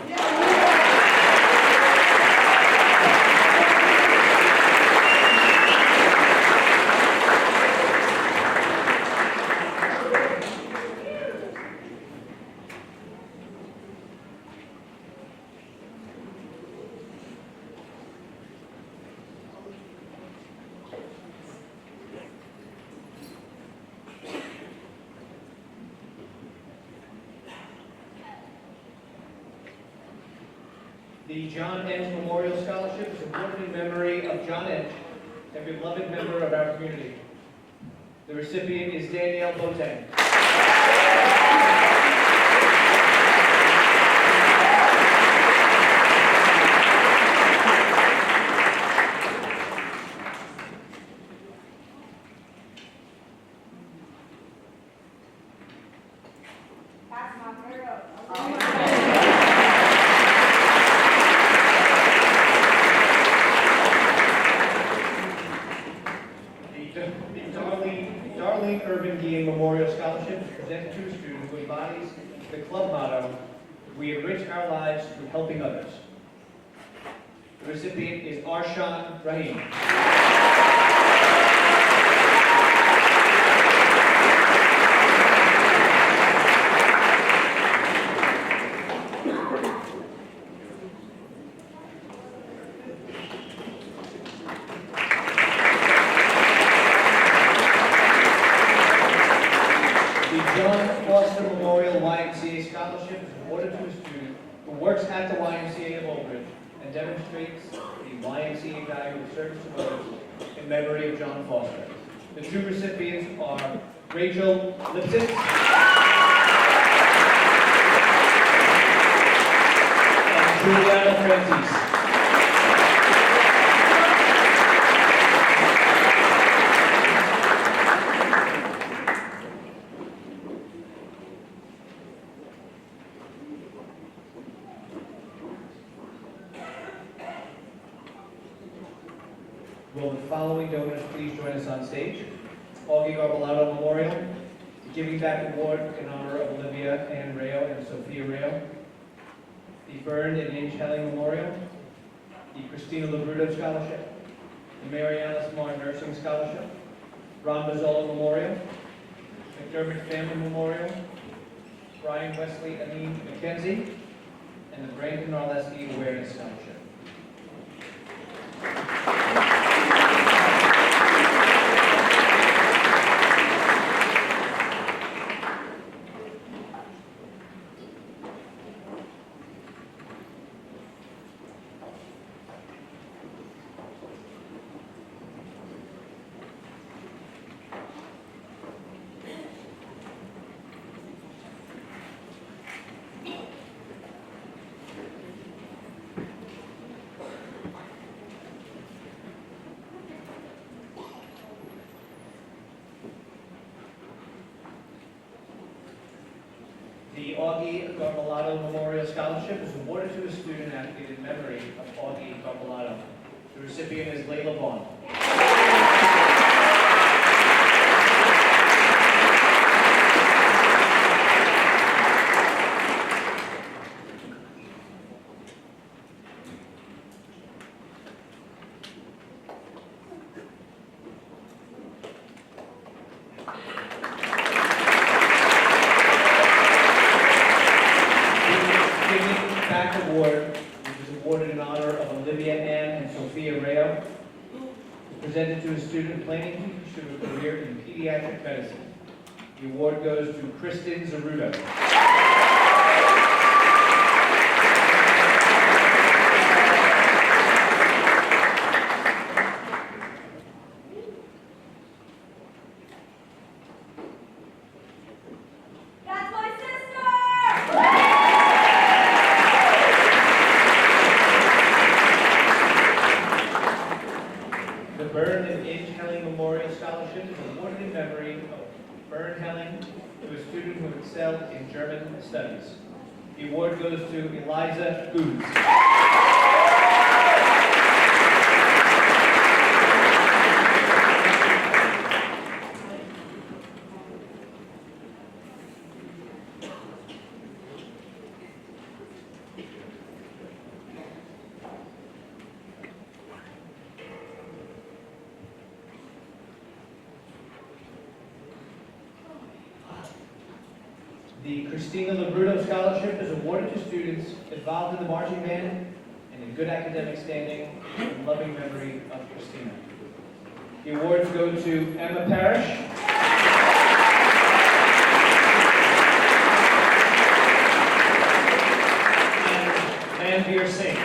The John Edge Memorial Scholarship is awarded in memory of John Edge, a beloved member of our community. The recipient is Danielle Boateng. That's my girl. The Darlene Urban Guillen Memorial Scholarship is presented to a student who embodies the club motto, "We enrich our lives through helping others." The recipient is Arshan Rahim. The John Foster Memorial YMCA Scholarship is awarded to a student who works at the YMCA of Old Bridge and demonstrates the YMCA value of service to others in memory of John Foster. The two recipients are Rachel Lipsitz and Juliana Francis. Will the following donors please join us on stage? Augie Garbalato Memorial, the Giving Back Award in honor of Olivia Ann Rayo and Sophia Rayo, the Byrne and Inge Helling Memorial, the Christina Labruto Scholarship, the Mary Alice Marr Nursing Scholarship, Ron Mazzola Memorial, McDermott Family Memorial, Brian Wesley Amin McKenzie, and the Brandon Arleski Awareness Scholarship. Augie Garbalado Memorial Scholarship is awarded to a student athlete in memory of Augie Garbalado. The recipient is Layla Vaughn. The Back Award, which is awarded in honor of Olivia Ann and Sophia Rayo, is presented to a student planning to pursue a career in pediatric medicine. The award goes to Kristen Zarudo. That's my sister! The Byrne and Inge Helling Memorial Scholarship is awarded in memory of Byrne Helling to a student who excelled in German studies. The award goes to Eliza Goods. The Christina Labruto Scholarship is awarded to students involved in the marching band and in good academic standing in loving memory of Christina. The awards go to Emma Parrish, and Manveer Singh.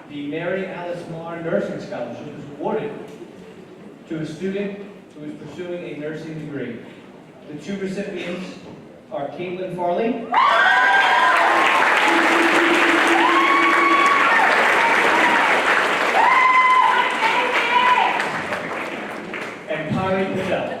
The Mary Alice Marr Nursing Scholarship is awarded to a student who is pursuing a nursing degree. The two recipients are Caitlin Farley and Kari Patel.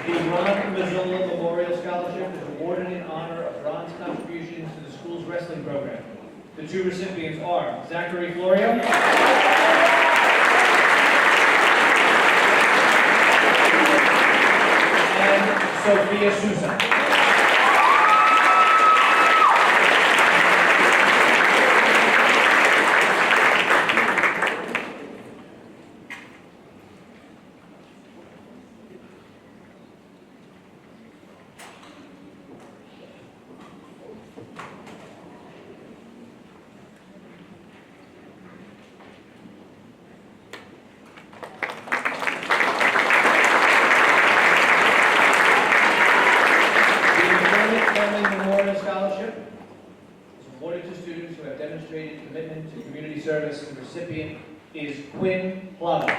The Ron Mazzola Memorial Scholarship is awarded in honor of Ron's contributions to the school's wrestling program. The two recipients are Zachary Florio and Sophia Sousa. Demonstrated commitment to community service. The recipient is Quinn Plava.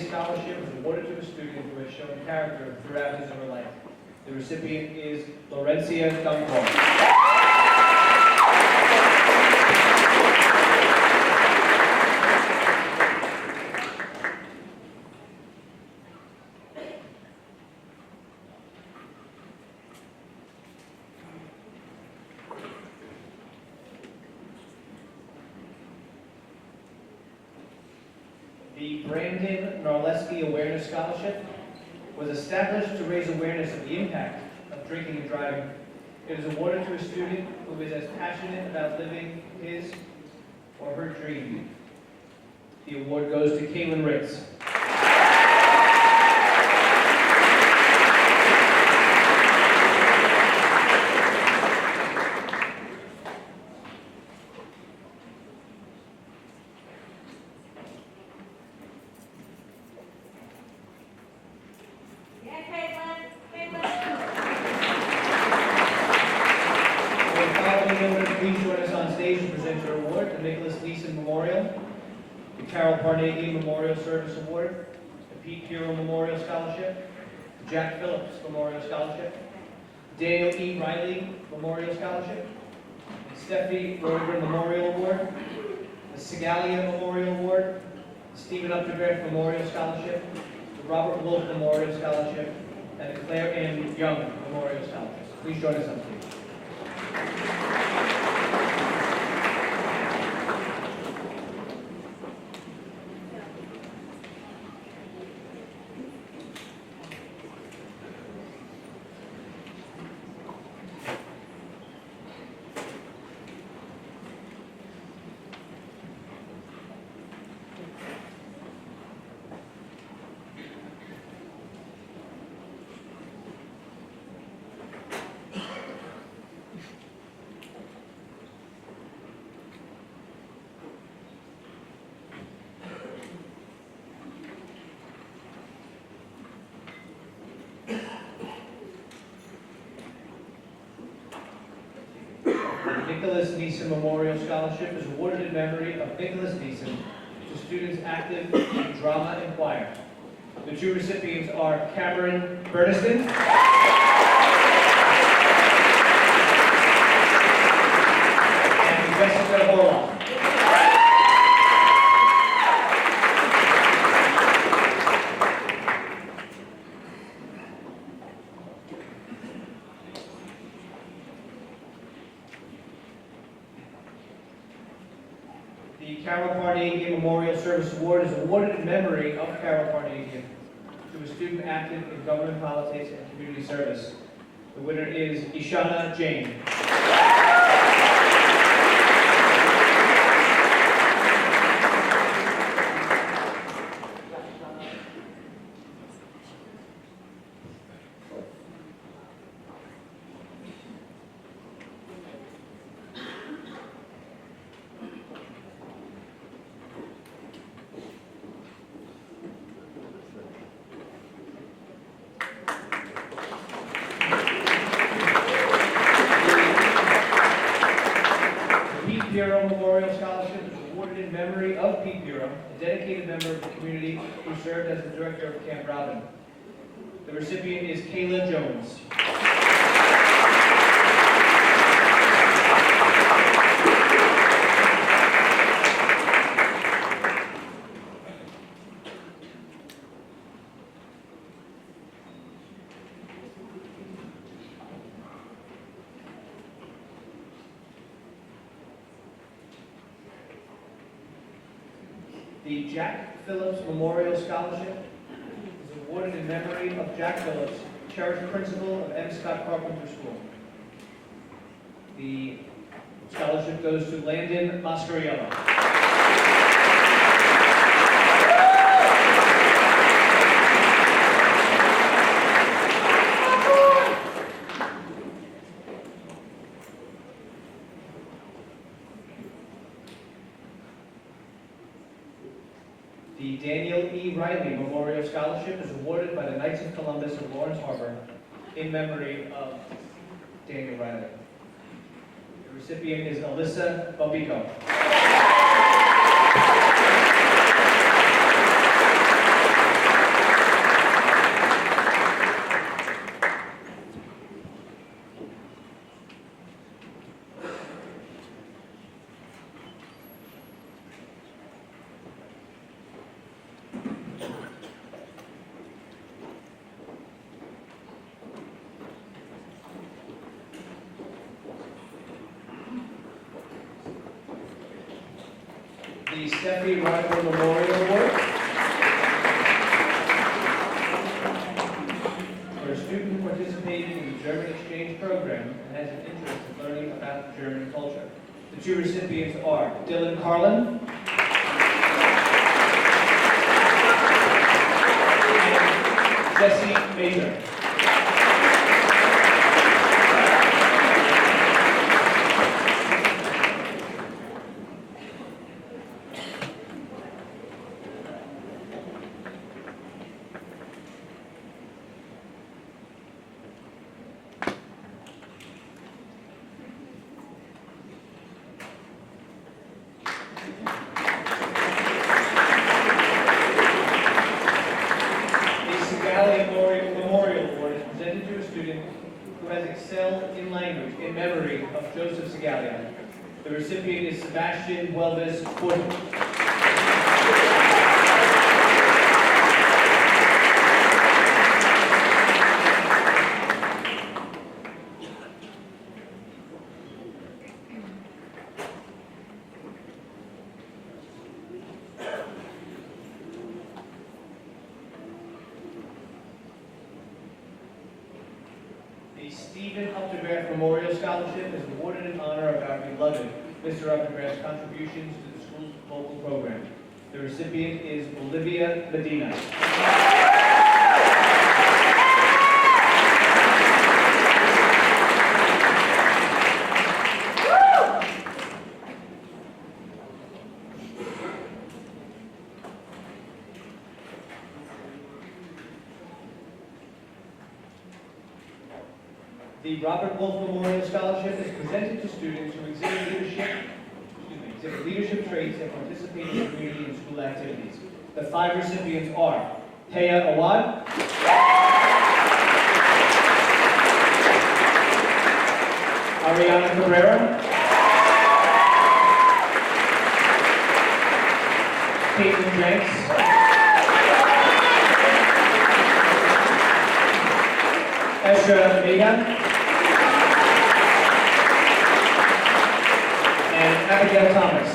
Scholarship is awarded to a student who has shown character throughout his or her life. The recipient is Laurencia Dunbar. Brandon Narleski Awareness Scholarship was established to raise awareness of the impact of drinking and driving. It is awarded to a student who is as passionate about living his or her dream. The award goes to Kaylin Ritz. Please join us on stage to present your award, the Nicholas Neeson Memorial, the Carol Carnegie Memorial Service Award, the Pete Hero Memorial Scholarship, the Jack Phillips Memorial Scholarship, Daniel E. Riley Memorial Scholarship, the Steffi Roeder Memorial Award, the Segalia Memorial Award, the Stephen Updegraff Memorial Scholarship, the Robert Wolf Memorial Scholarship, and the Claire M. Young Memorial Scholarships. Please join us on stage. The Nicholas Neeson Memorial Scholarship is awarded in memory of Nicholas Neeson to students active in drama and choir. The two recipients are Cameron Berniston and Jessica Orloff. The Carol Carnegie Memorial Service Award is awarded in memory of Carol Carnegie to a student active in government politics and community service. The winner is Ishana Jain. Bureau Memorial Scholarship is awarded in memory of Pete Bureau, a dedicated member of the community who served as the director of Camp Robin. The recipient is Kayla Jones. The Jack Phillips Memorial Scholarship is awarded in memory of Jack Phillips, cherished principal of M. Scott Carpenter School. The scholarship goes to Landon Mascariello. The Daniel E. Riley Memorial Scholarship is awarded by the Knights of Columbus of Lawrence Harbor in memory of Daniel Riley. The recipient is Alyssa Bambico. The Steffi Roeder Memorial Award participated in the German exchange program and has an interest in learning about the German culture. The two recipients are Dylan Carlin and Jesse Mazer. Memorial Award is presented to a student who has excelled in language in memory of Joseph Segalia. The recipient is Sebastian Welves Fortin. The Stephen Updegraff Memorial Scholarship is awarded in honor of our beloved Mr. Updegraff's contributions to the school's vocal program. The recipient is Olivia Medina. The Robert Wolf Memorial Scholarship is presented to students who exhibit leadership traits and participate in community and school activities. The 5 recipients are Heya Awad, Ariana Cabrera, Caitlin Jenks, Esra Vega, and Abigail Thomas.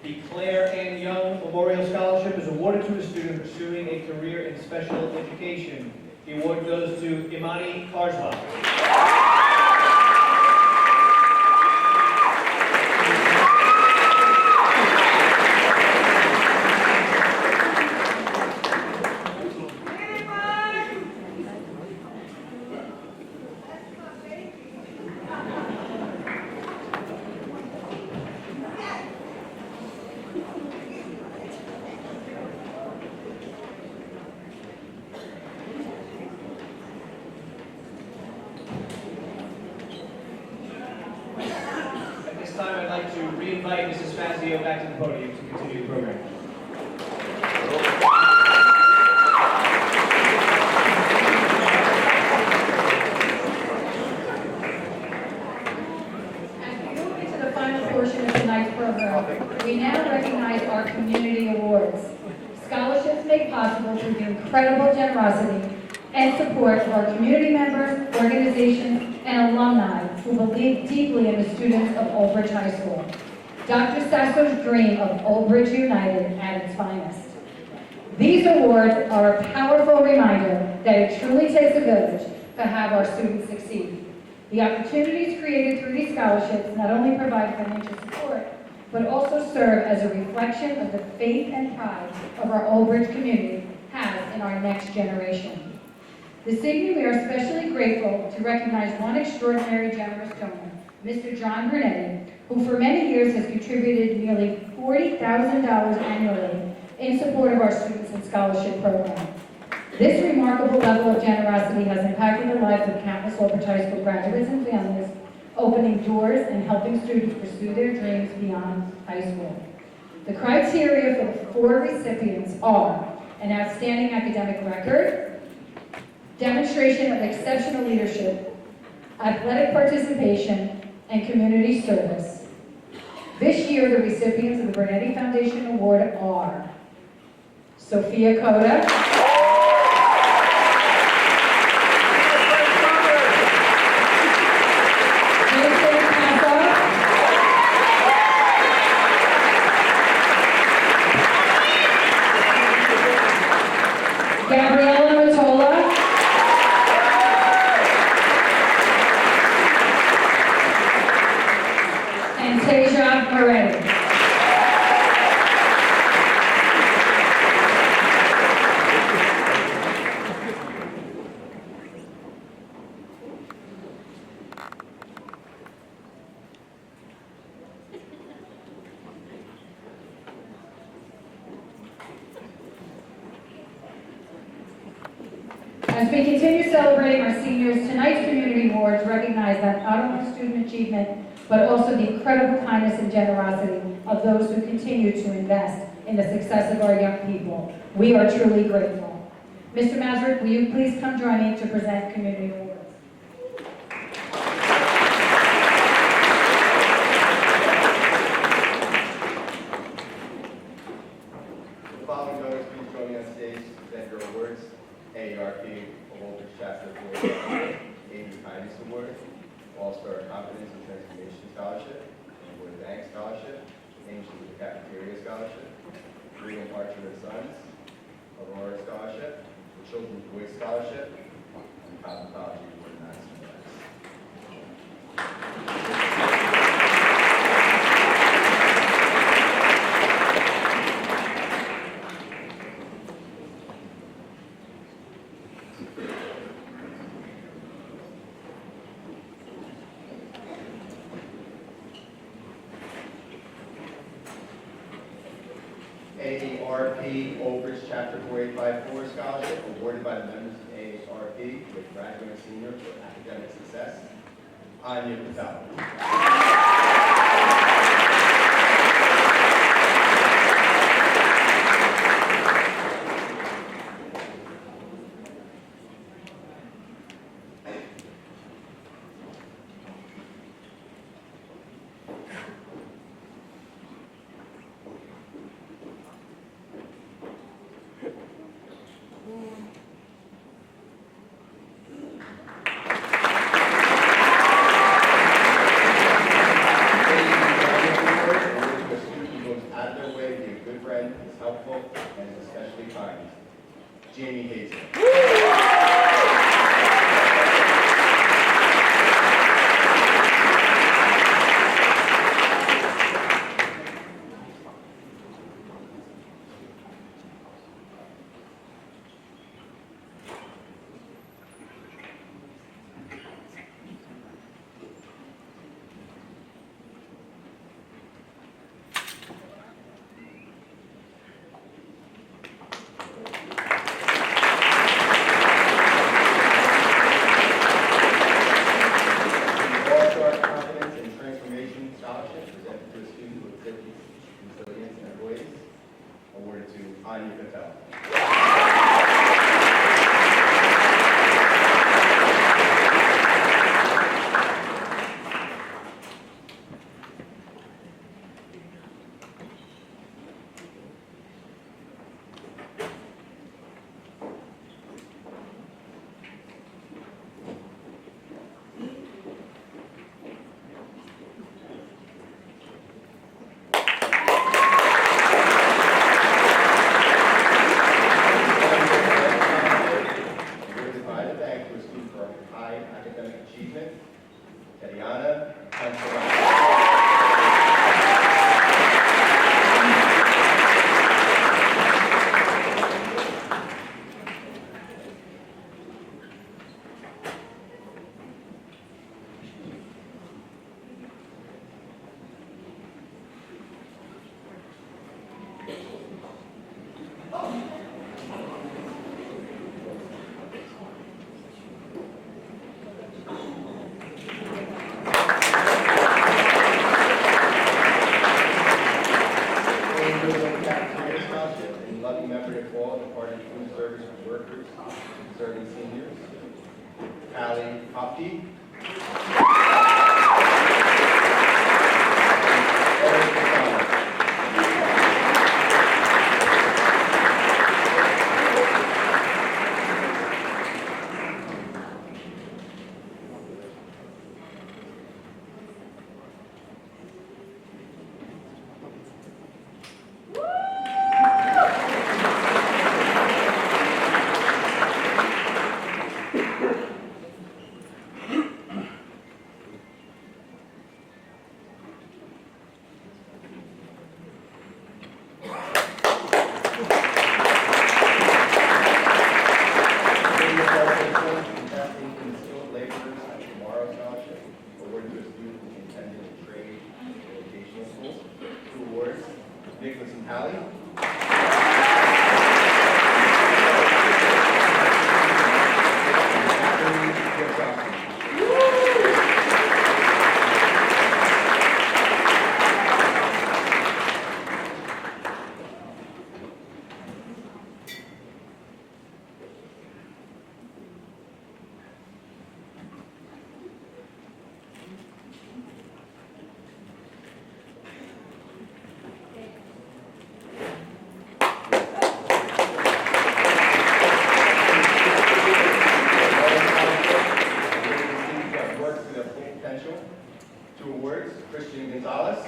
The Claire Ann Young Memorial Scholarship is awarded to a student pursuing a career in special education. The award goes to Imani Karzba. At this time, I'd like to re-invite Mrs. Fazio back to the podium to continue the program. As we move into the final portion of tonight's program, we now recognize our community awards. Scholarships made possible through the incredible generosity and support of our community members, organizations, and alumni who believe deeply in the students of Old Bridge High School. Dr. Sasso's dream of Old Bridge United at its finest. These awards are a powerful reminder that it truly takes a village to have our students succeed. The opportunities created through these scholarships not only provide financial support, but also serve as a reflection of the faith and pride of our Old Bridge community has in our next generation. This evening, we are especially grateful to recognize one extraordinary generous donor, Mr. John Brunetti, who for many years has contributed nearly $40,000 annually in support of our students and scholarship program. This remarkable level of generosity has impacted the lives of countless Old Bridge High School graduates and families, opening doors and helping students pursue their dreams beyond high school. The criteria for the 4 recipients are an outstanding academic record, demonstration of exceptional leadership, athletic participation, and community service. This year, the recipients of the Bernetti Foundation Award are Sophia Coda, Joseph Casa, Gabriella Matola, and Tasia Moretti. As we continue celebrating our seniors, tonight's community awards recognize not only student achievement, but also the incredible kindness and generosity of those who continue to invest in the success of our young people. We are truly grateful. Mr. Masrick, will you please come join me to present community awards? The following donors, please join me on stage to present your awards. AARP Award Chapter 4, Amy Kindness Award, All-Star Confidence and Transformation Scholarship, Award Bank Scholarship, Angel of the Cafeteria Scholarship, William Archer and Sons, Aurora Scholarship, the Children's Voice Scholarship, and Cosmetology Award Madison Prize. AARP Overage Chapter 4854 Scholarship awarded by the members of AARP with graduating senior for academic success, Anya Patel. Jamie Hazel. All-Star Confidence and Transformation Scholarship presented to a student with abilities, resilience, and avoidance, awarded to Anya Patel. Awarded by the bank to a student for high academic achievement, Tatiana Consolati. Cafeteria Scholarship in loving memory of all departed food service workers serving seniors, Callie Hopke, Eric Hallie. Work to their full potential. 2 awards, Christian Gonzalez.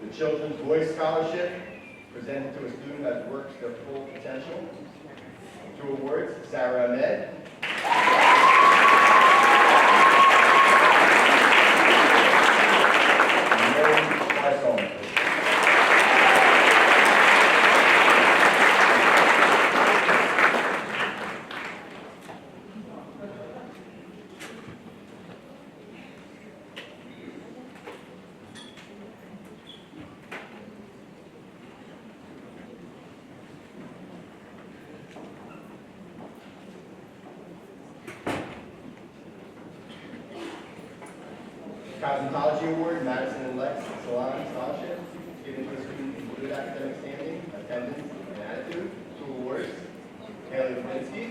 The Children's Voice Scholarship, presented to a student that works their full potential. 2 awards, Sarah Ahmed. And Mary Barcelona. Cosmetology Award, Madison and Lex Salon Scholarship, given to a student with good academic standing, attendance, and attitude. 2 awards, Haley Polinsky.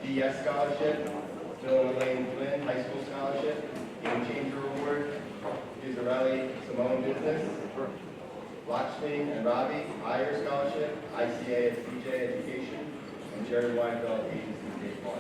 DS Scholarship, Bill and Elaine Flynn High School Scholarship, Game Changer Award, Israeli Simone Business, Lakshmi and Ravi Iyer Scholarship, ICA at CJ Education, and Jerry Weinfeld Agency State Farm.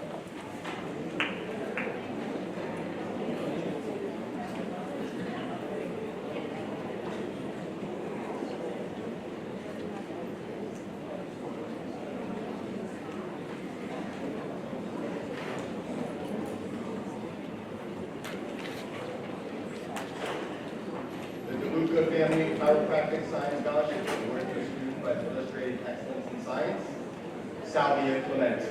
Good Family Chiropractic Science Scholarship, awarded to a student by Illustrated Excellence in Science, Salvia Clement.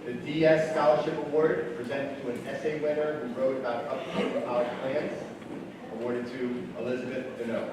The DS Scholarship Award, presented to an essay winner who wrote about upcoming college plans, awarded to Elizabeth Deneau.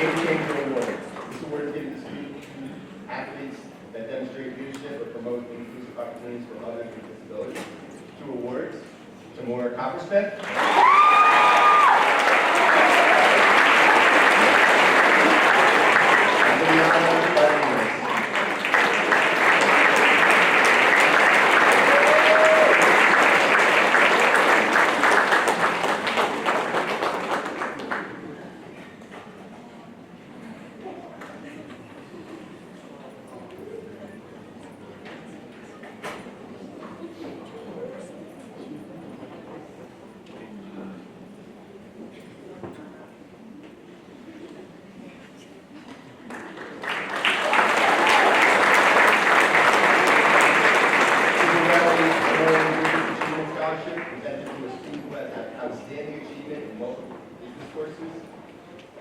Game Changer Award. This award is given to student athletes that demonstrate leadership or promote inclusive opportunities for others with disabilities. 2 awards. Tamora Coppersmith.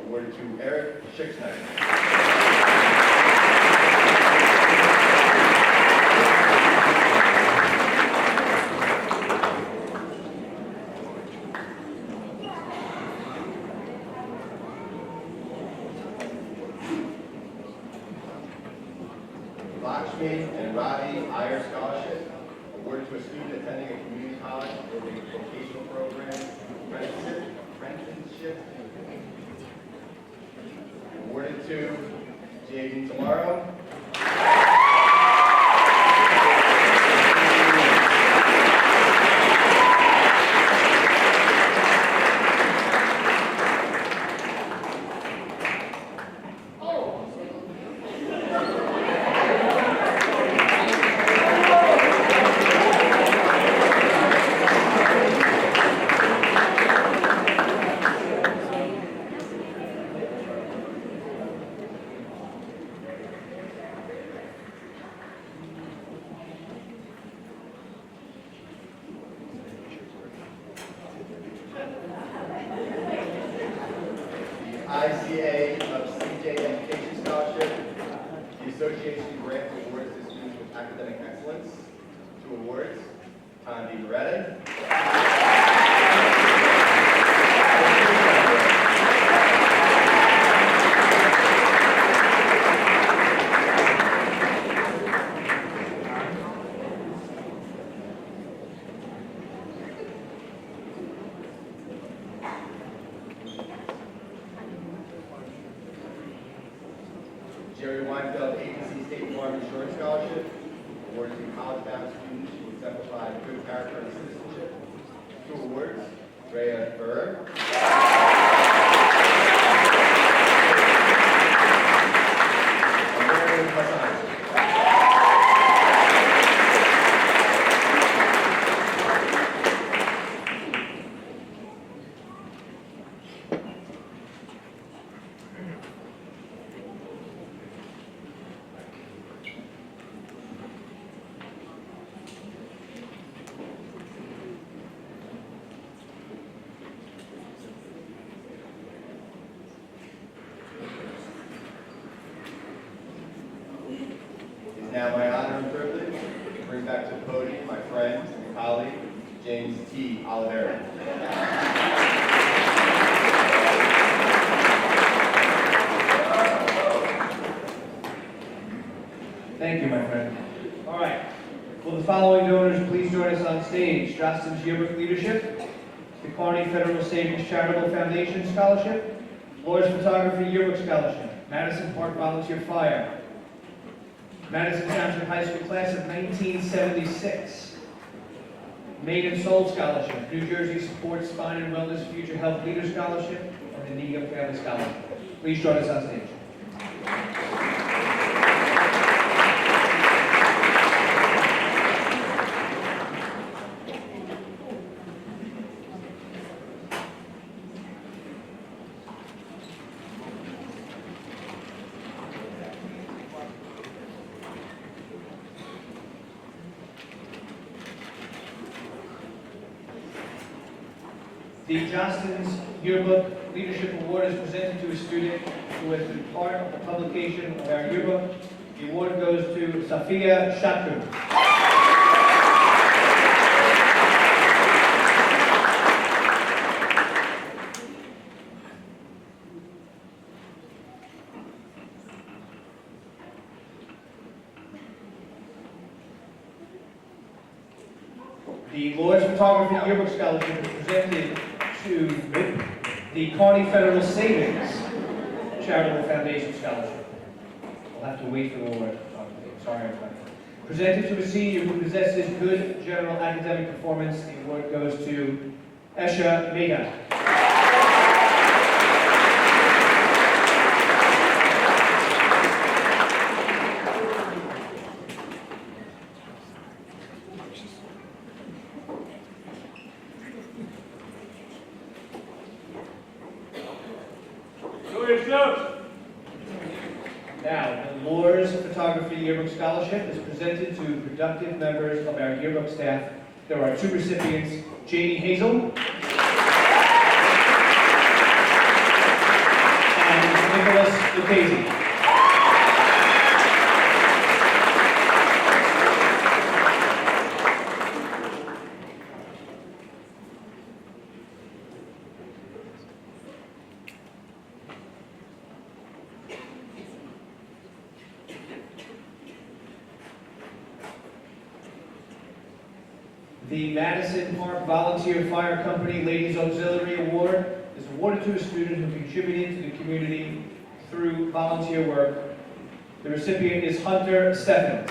Awarded to Eric Schicksnyder. Lakshmi and Ravi Iyer Scholarship, awarded to a student attending a community college or a vocational program apprenticeship. Awarded to Jaden Tomorrow. ICA of CJ Education Scholarship. The association grants awards to students with academic excellence. 2 awards. Tom D. Beretta. Jerry Weinfeld Agency State Farm Insurance Scholarship, awarded to college-bound students who exemplify good character and citizenship. 2 awards. Drea Burr. And Mary Hassan. It is now my honor and privilege to bring back to the podium my friend and colleague, James T. Oliveira. Thank you, my friend. All right. Will the following donors please join us on stage? Johnston's Yearbook Leadership, the Kearney Federal Savings Charitable Foundation Scholarship, Laura's Photography Yearbook Scholarship, Madison Park Volunteer Fire, Madison Township High School Class of 1976, Maiden Soul Scholarship, New Jersey Supports Spine and Wellness Future Health Leader Scholarship, and the Nega Family Scholarship. Please join us on stage. The Johnston's Yearbook Leadership Award is presented to a student who has been part of the publication of our yearbook. The award goes to Safia Shatu. The Lord's Photography Yearbook Scholarship is presented to the Kearney Federal Savings Charitable Foundation Scholarship. We'll have to wait for the Lord's Photography. Sorry, everybody. Presented to a senior who possesses good general academic performance, the award goes to Esha Mega. Now, the Lohr's Photography Yearbook Scholarship is presented to productive members of our yearbook staff. There are 2 recipients, Jamie Hazel and Nicholas Lucchese. The Madison Park Volunteer Fire Company Ladies Auxiliary Award is awarded to a student who contributed to the community through volunteer work. The recipient is Hunter Stephens.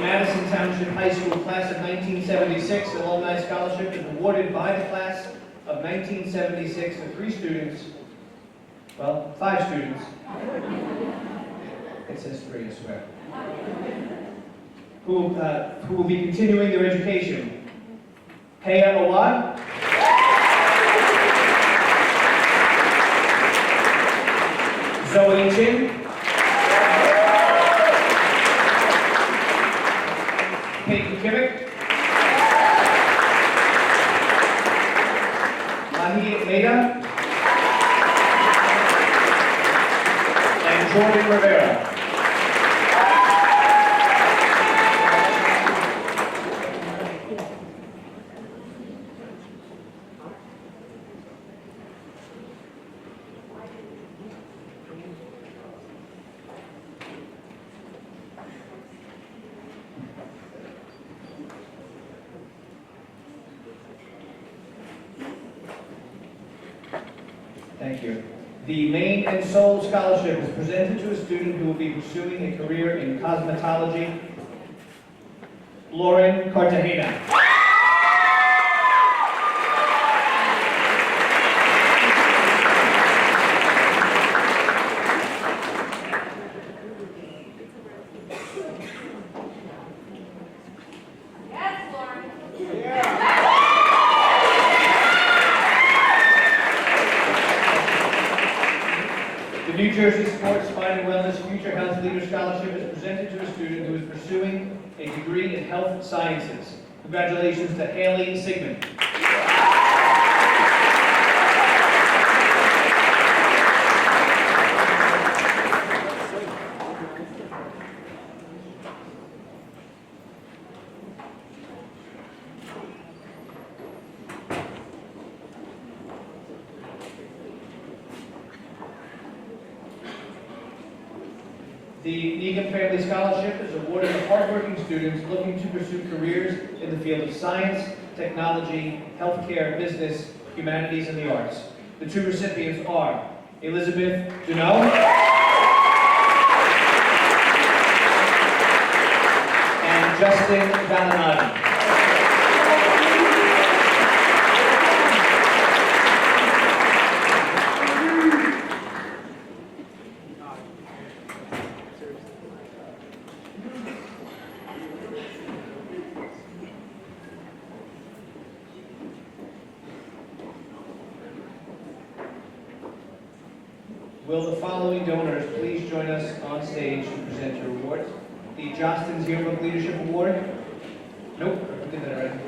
Madison Township High School Class of 1976 Alumni Scholarship is awarded by the class of 1976 to 3 students, well, 5 students. It says 3, I swear. Who will be continuing their education. Heya Awad, Zoe Chin, Peyton Kivik, Mahi Leda, and Jordan Rivera. Thank you. The Main and Soul Scholarship is presented to a student who will be pursuing a career in cosmetology, Lauren Cartagena. The New Jersey Sports, Spine and Wellness Future Health Leader Scholarship is presented to a student who is pursuing a degree in health sciences. Congratulations to Haley Sigmund. The Negan Family Scholarship is awarded to hardworking students looking to pursue careers in the field of science, technology, healthcare, business, humanities, and the arts. The 2 recipients are Elizabeth Duneau and Justin Valinati. Will the following donors please join us on stage to present your awards? The Jostens Yearbook Leadership Award. Nope, I did that already.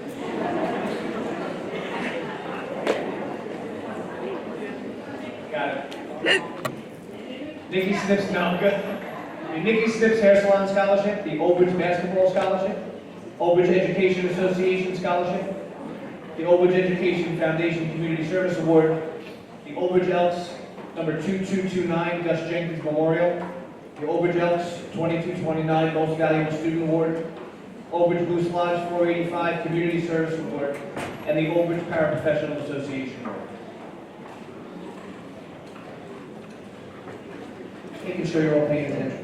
Got it. Nikki Snips, no, good. The Nikki Snips Hair Salon Scholarship, the Old Bridge Basketball Scholarship, Old Bridge Education Association Scholarship, the Old Bridge Education Foundation Community Service Award, the Old Bridge Elks number 2229 Gus Jenkins Memorial, the Old Bridge Elks 2229 Most Valuable Student Award, Old Bridge Goose Lodge 485 Community Service Award, and the Old Bridge Paraprofessional Association Award. Making sure you're all paying attention.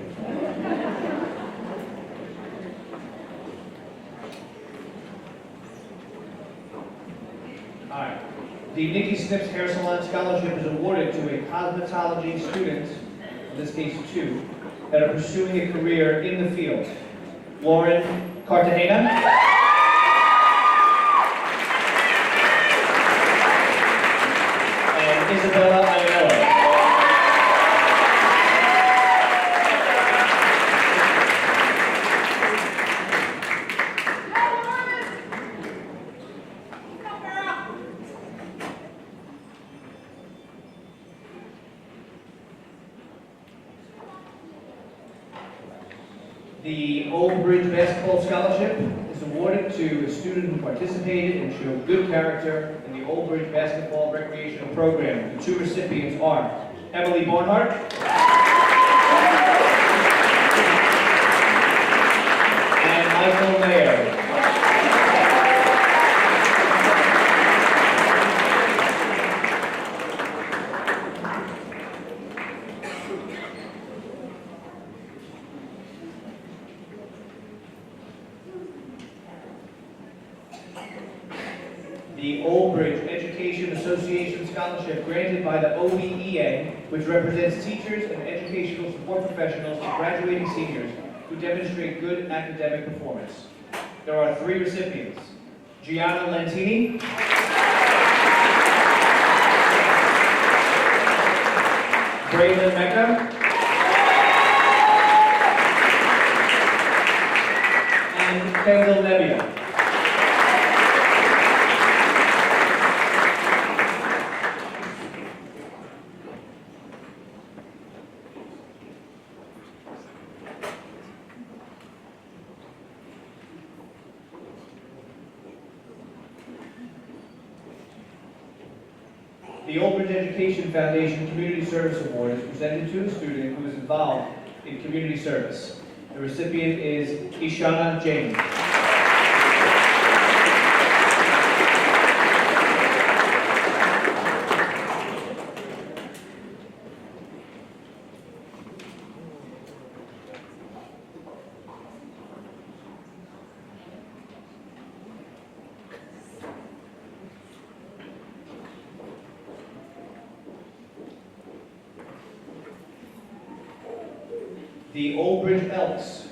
All right. The Nikki Snips Hair Salon Scholarship is awarded to a cosmetology student, in this case two, that are pursuing a career in the field. Lauren Cartagena. And Isabella Ayala. The Old Bridge Basketball Scholarship is awarded to a student who participated and showed good character in the Old Bridge Basketball Recreational Program. The two recipients are Emily Barnhart and Michael Mayer. The Old Bridge Education Association Scholarship granted by the OBEA, which represents teachers and educational support professionals to graduating seniors who demonstrate good academic performance. There are three recipients: Gianna Lentini, Braylon Mecca, and Kendall Nebbia. The Old Bridge Education Foundation Community Service Award is presented to a student who is involved in community service. The recipient is Ishana James. The Old Bridge Elks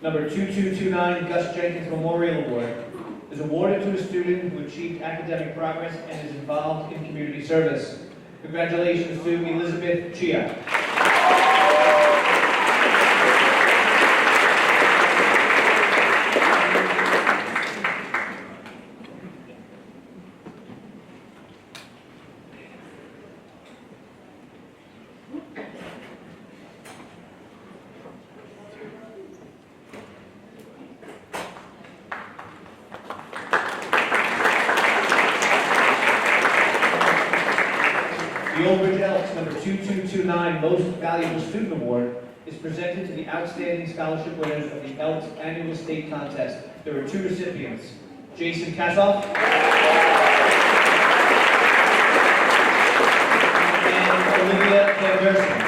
number 2229 Gus Jenkins Memorial Award is awarded to a student who achieved academic progress and is involved in community service. Congratulations to Elizabeth Chia. The Old Bridge Elks number 2229 Most Valuable Student Award is presented to the outstanding scholarship winners of the Elks Annual State Contest. There are two recipients: Jason Kassoff and Olivia Van Gersen.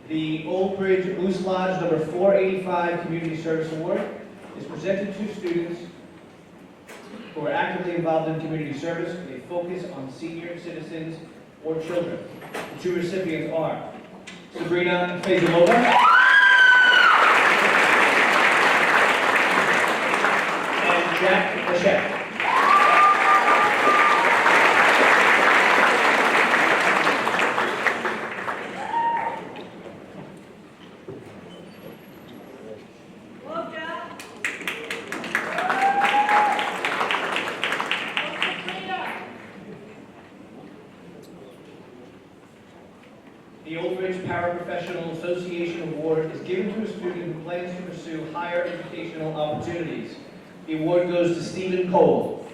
The Old Bridge Goose Lodge number 485 Community Service Award is presented to students who are actively involved in community service with a focus on senior citizens or children. The two recipients are Sabrina Fezalova and Jack Lachette. The Old Bridge Paraprofessional Association Award is given to a student who plans to pursue higher educational opportunities. The award goes to Stephen Cole.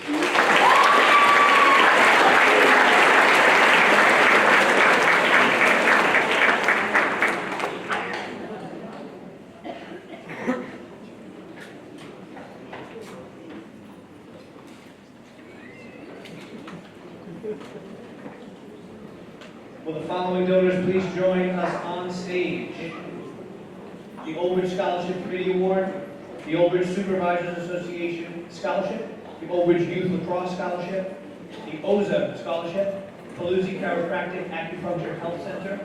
Will the following donors please join us on stage? The Old Bridge Scholarship Committee Award, the Old Bridge Supervisors Association Scholarship, the Old Bridge Youth Lacrosse Scholarship, the OZA Scholarship, Paluzzi Chiropractic Acupuncture Health Center,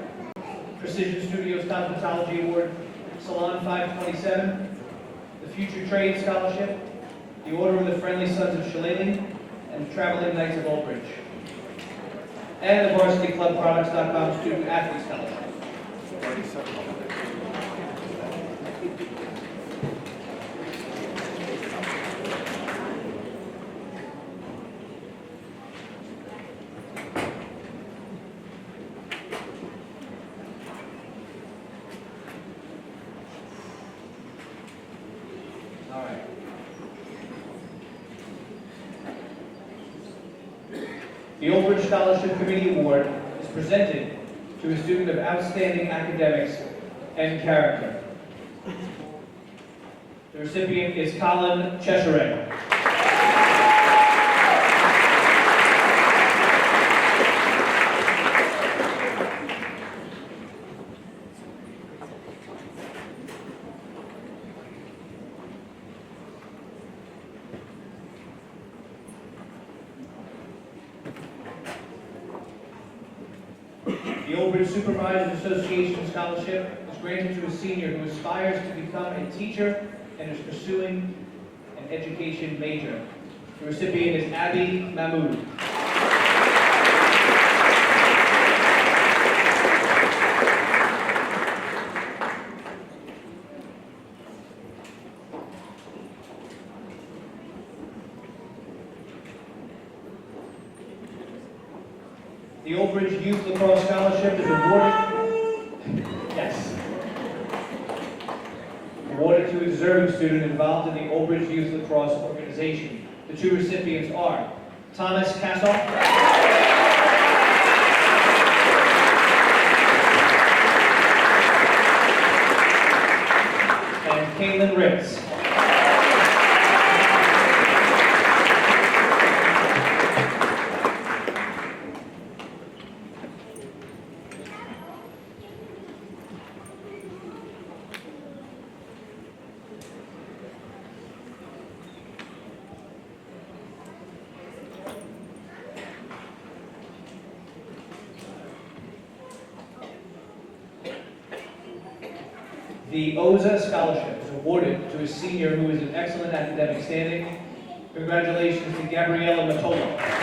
Precision Studios Cosmetology Award, Salon 527, the Future Trade Scholarship, the Order of the Friendly Sons of Shillelagh, and the Traveling Knights of Old Bridge, and the VarsityClubProducts.com Student Athlete Scholarship. All right. The Old Bridge Scholarship Committee Award is presented to a student of outstanding academics and character. The recipient is Colin Cheshire. The Old Bridge Supervisors Association Scholarship is granted to a senior who aspires to become a teacher and is pursuing an education major. The recipient is Abby Mahmood. The Old Bridge Youth Lacrosse Scholarship is awarded to a deserving student involved in the Old Bridge Youth Lacrosse organization. The two recipients are Thomas Kassoff and Caitlin Ritz. The OZA Scholarship is awarded to a senior who is in excellent academic standing. Congratulations to Gabriella Matola.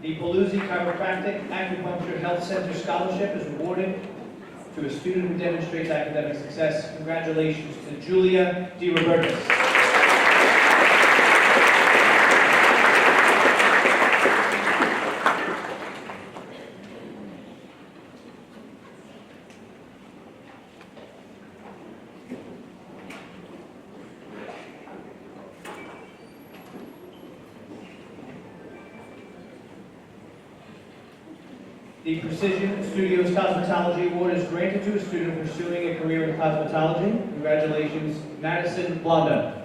The Paluzzi Chiropractic Acupuncture Health Center Scholarship is awarded to a student who demonstrates academic success. Congratulations to Julia DiRobertis. The Precision Studios Cosmetology Award is granted to a student pursuing a career in cosmetology. Congratulations, Madison Blonda.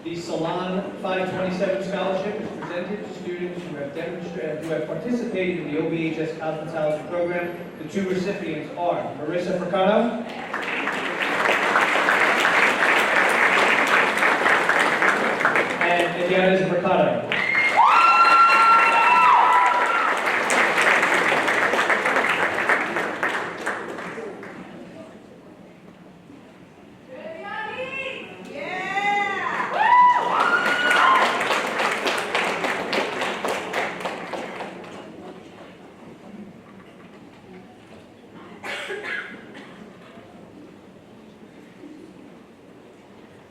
The Salon 527 Scholarship is presented to students who have participated in the OBHS Hospitality Program. The two recipients are Marissa Fricano and Indiana Mercado.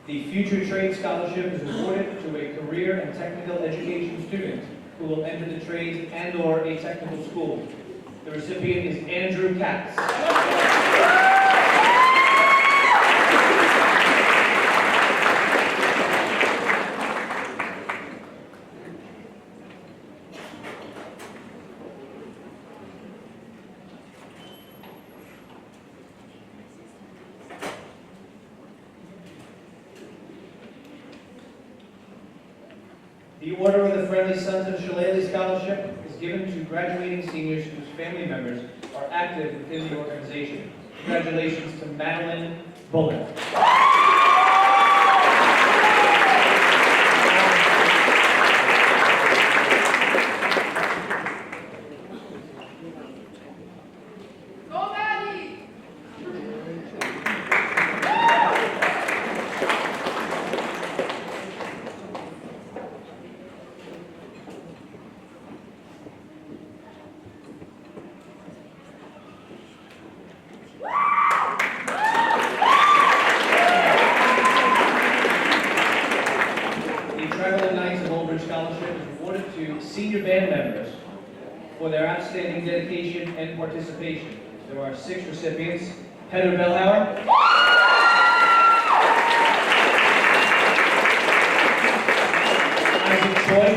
The Future Trade Scholarship is awarded to a career and technical education student who will enter the trades and/or a technical school. The recipient is Andrew Katz. The Order of the Friendly Sons of Shillelagh Scholarship is given to graduating seniors whose family members are active within the organization. Congratulations to Madeline Bullen. Senior band members for their outstanding dedication and participation. There are 6 recipients: Heather Bellhauer, Isaac Choi,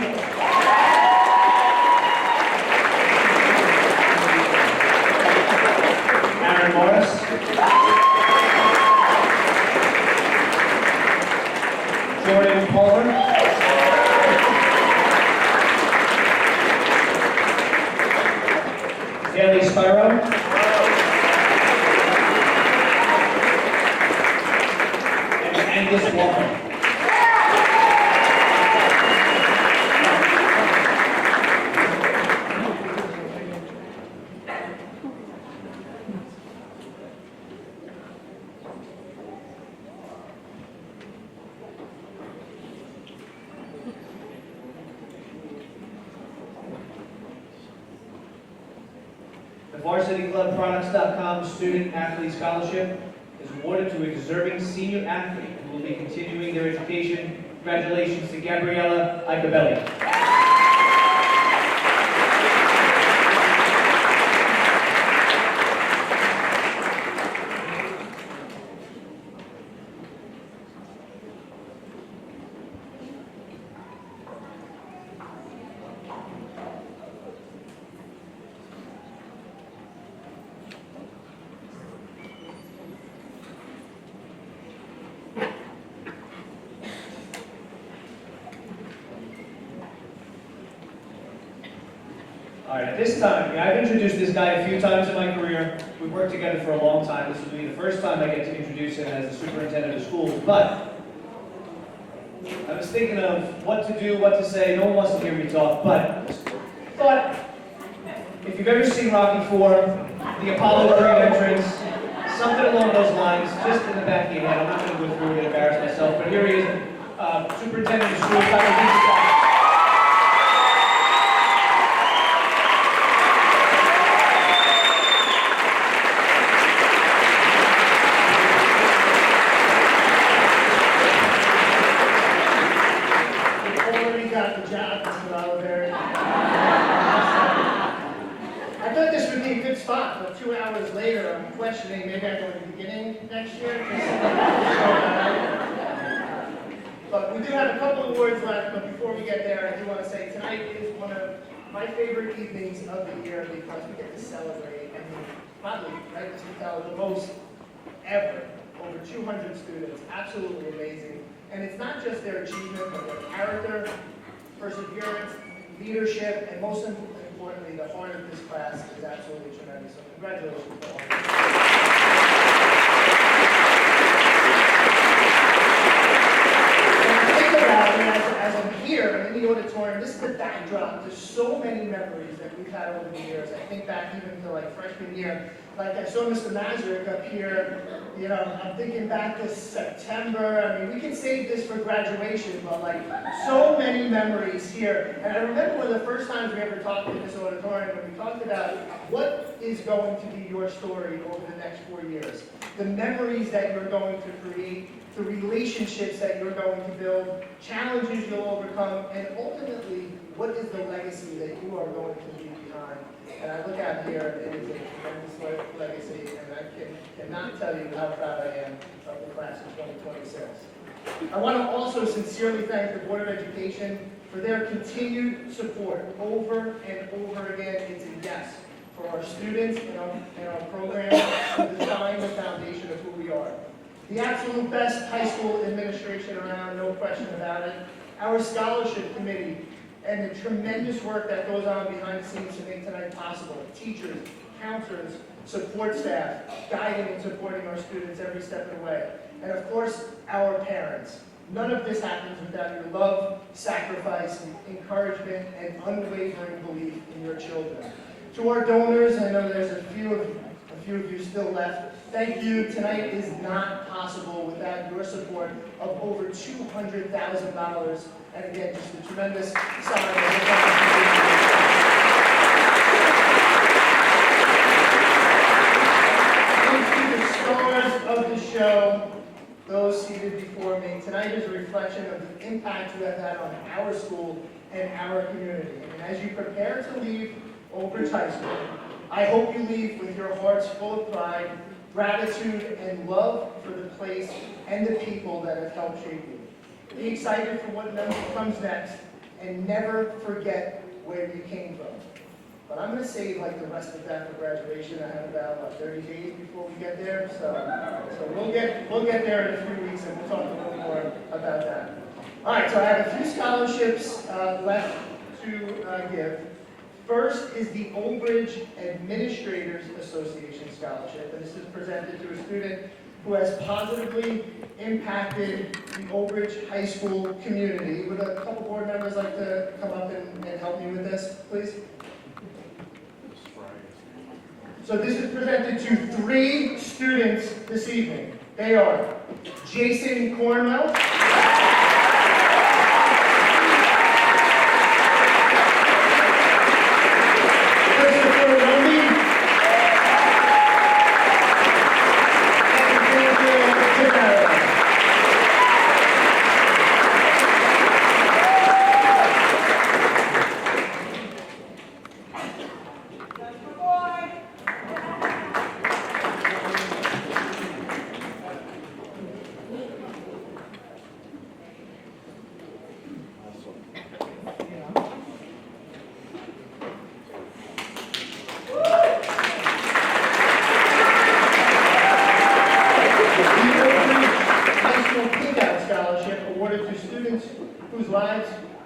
Aaron Morris, Jordan Palmer, Haley Spyro, and Angus Walker. The VarsityClubProducts.com Student Athlete Scholarship is awarded to a deserving senior athlete who will be continuing their education. Congratulations to Gabriella Icabelli. All right, at this time, I've introduced this guy a few times in my career. We've worked together for a long time. This will be the first time I get to introduce him as the superintendent of schools. But I was thinking of what to do, what to say. No one wants to hear me talk, but thought if you've ever seen Rocky IV, the Apollo Creed entrance, something along those lines, just in the back of your head. I'm not going to go through it and embarrass myself, but here he is, superintendent of schools, Dr. Vincent. I thought this would be a good spot, but 2 hours later, I'm questioning maybe I go to the beginning next year. But we do have a couple of words left, but before we get there, I do want to say tonight is one of my favorite evenings of the year because we get to celebrate, and probably, right, the most ever, over 200 students, absolutely amazing. And it's not just their achievement, but their character, perseverance, leadership, and most importantly, the heart of this class is absolutely tremendous. So congratulations to all. Think about it as I'm here in the auditorium, this is the backdrop to so many memories that we've had over the years. I think back even to like freshman year, like I saw Mr. Mazurek up here, you know, I'm thinking back to September. I mean, we can save this for graduation, but like so many memories here. And I remember one of the first times we ever talked in this auditorium, and we talked about what is going to be your story over the next 4 years. The memories that you're going to create, the relationships that you're going to build, challenges you'll overcome, and ultimately, what is the legacy that you are going to leave behind? And I look out here, and it is a tremendous legacy, and I cannot tell you how proud I am of the class of 2026. I want to also sincerely thank the Board of Education for their continued support over and over again. It's a yes for our students and our program to define the foundation of who we are. The absolute best high school administration around, no question about it. Our scholarship committee and the tremendous work that goes on behind the scenes to make tonight possible. Teachers, counselors, support staff, guiding and supporting our students every step of the way. And of course, our parents. None of this happens without your love, sacrifice, encouragement, and unwavering belief in your children. To our donors, I know there's a few of you still left. Thank you. Tonight is not possible without your support of over $200,000. And again, just a tremendous sign of the stars of the show, those seated before me. Tonight is a reflection of the impact you have had on our school and our community. And as you prepare to leave Oak Ridge High School, I hope you leave with your hearts full of pride, gratitude, and love for the place and the people that have helped shape you. Be excited for what comes next, and never forget where you came from. But I'm going to save like the rest of that for graduation. I have about 30 days before we get there, so we'll get there in a few weeks, and we'll talk a little more about that. All right, so I have a few scholarships left to give. First is the Old Bridge Administrators Association Scholarship, and this is presented to a student who has positively impacted the Old Bridge High School community. Would a couple board members like to come up and help me with this, please? So this is presented to 3 students this evening. They are Jason Cornwell,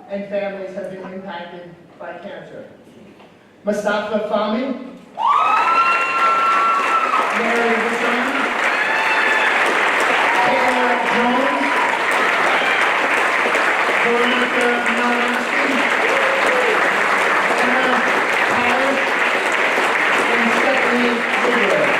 and families have been impacted by cancer. Mustafa Fahmy, Mary Hassan, Taylor Jones, Veronica Malinowski, Anna Powers, and Stephanie Woodward.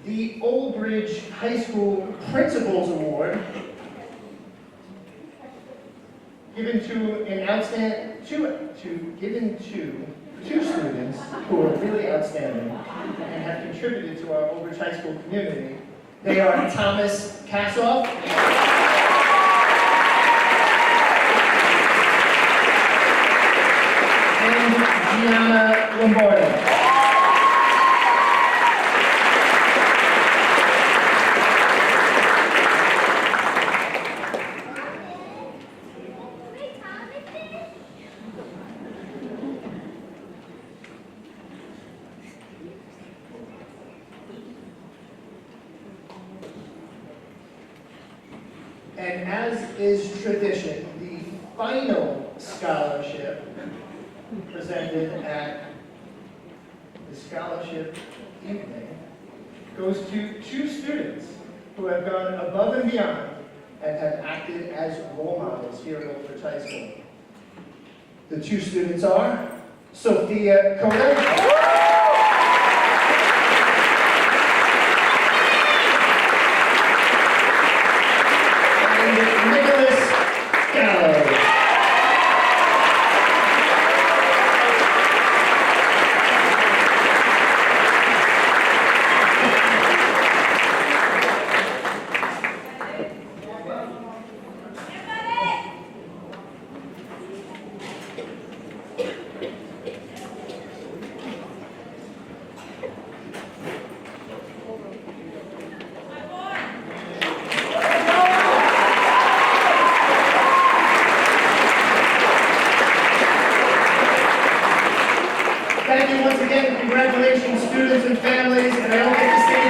The Old Bridge High School Principals Award, given to two students who are really outstanding and have contributed to our Old Bridge High School community. They are Thomas Kassoff Gianna Lombardo. And as is tradition, the final scholarship presented at the scholarship evening goes to two students who have gone above and beyond and have acted as role models here at Old Bridge High School. The two students are Sophia Koda and Nicholas Gallows. Thank you once again. Congratulations, students and families. And I don't get to say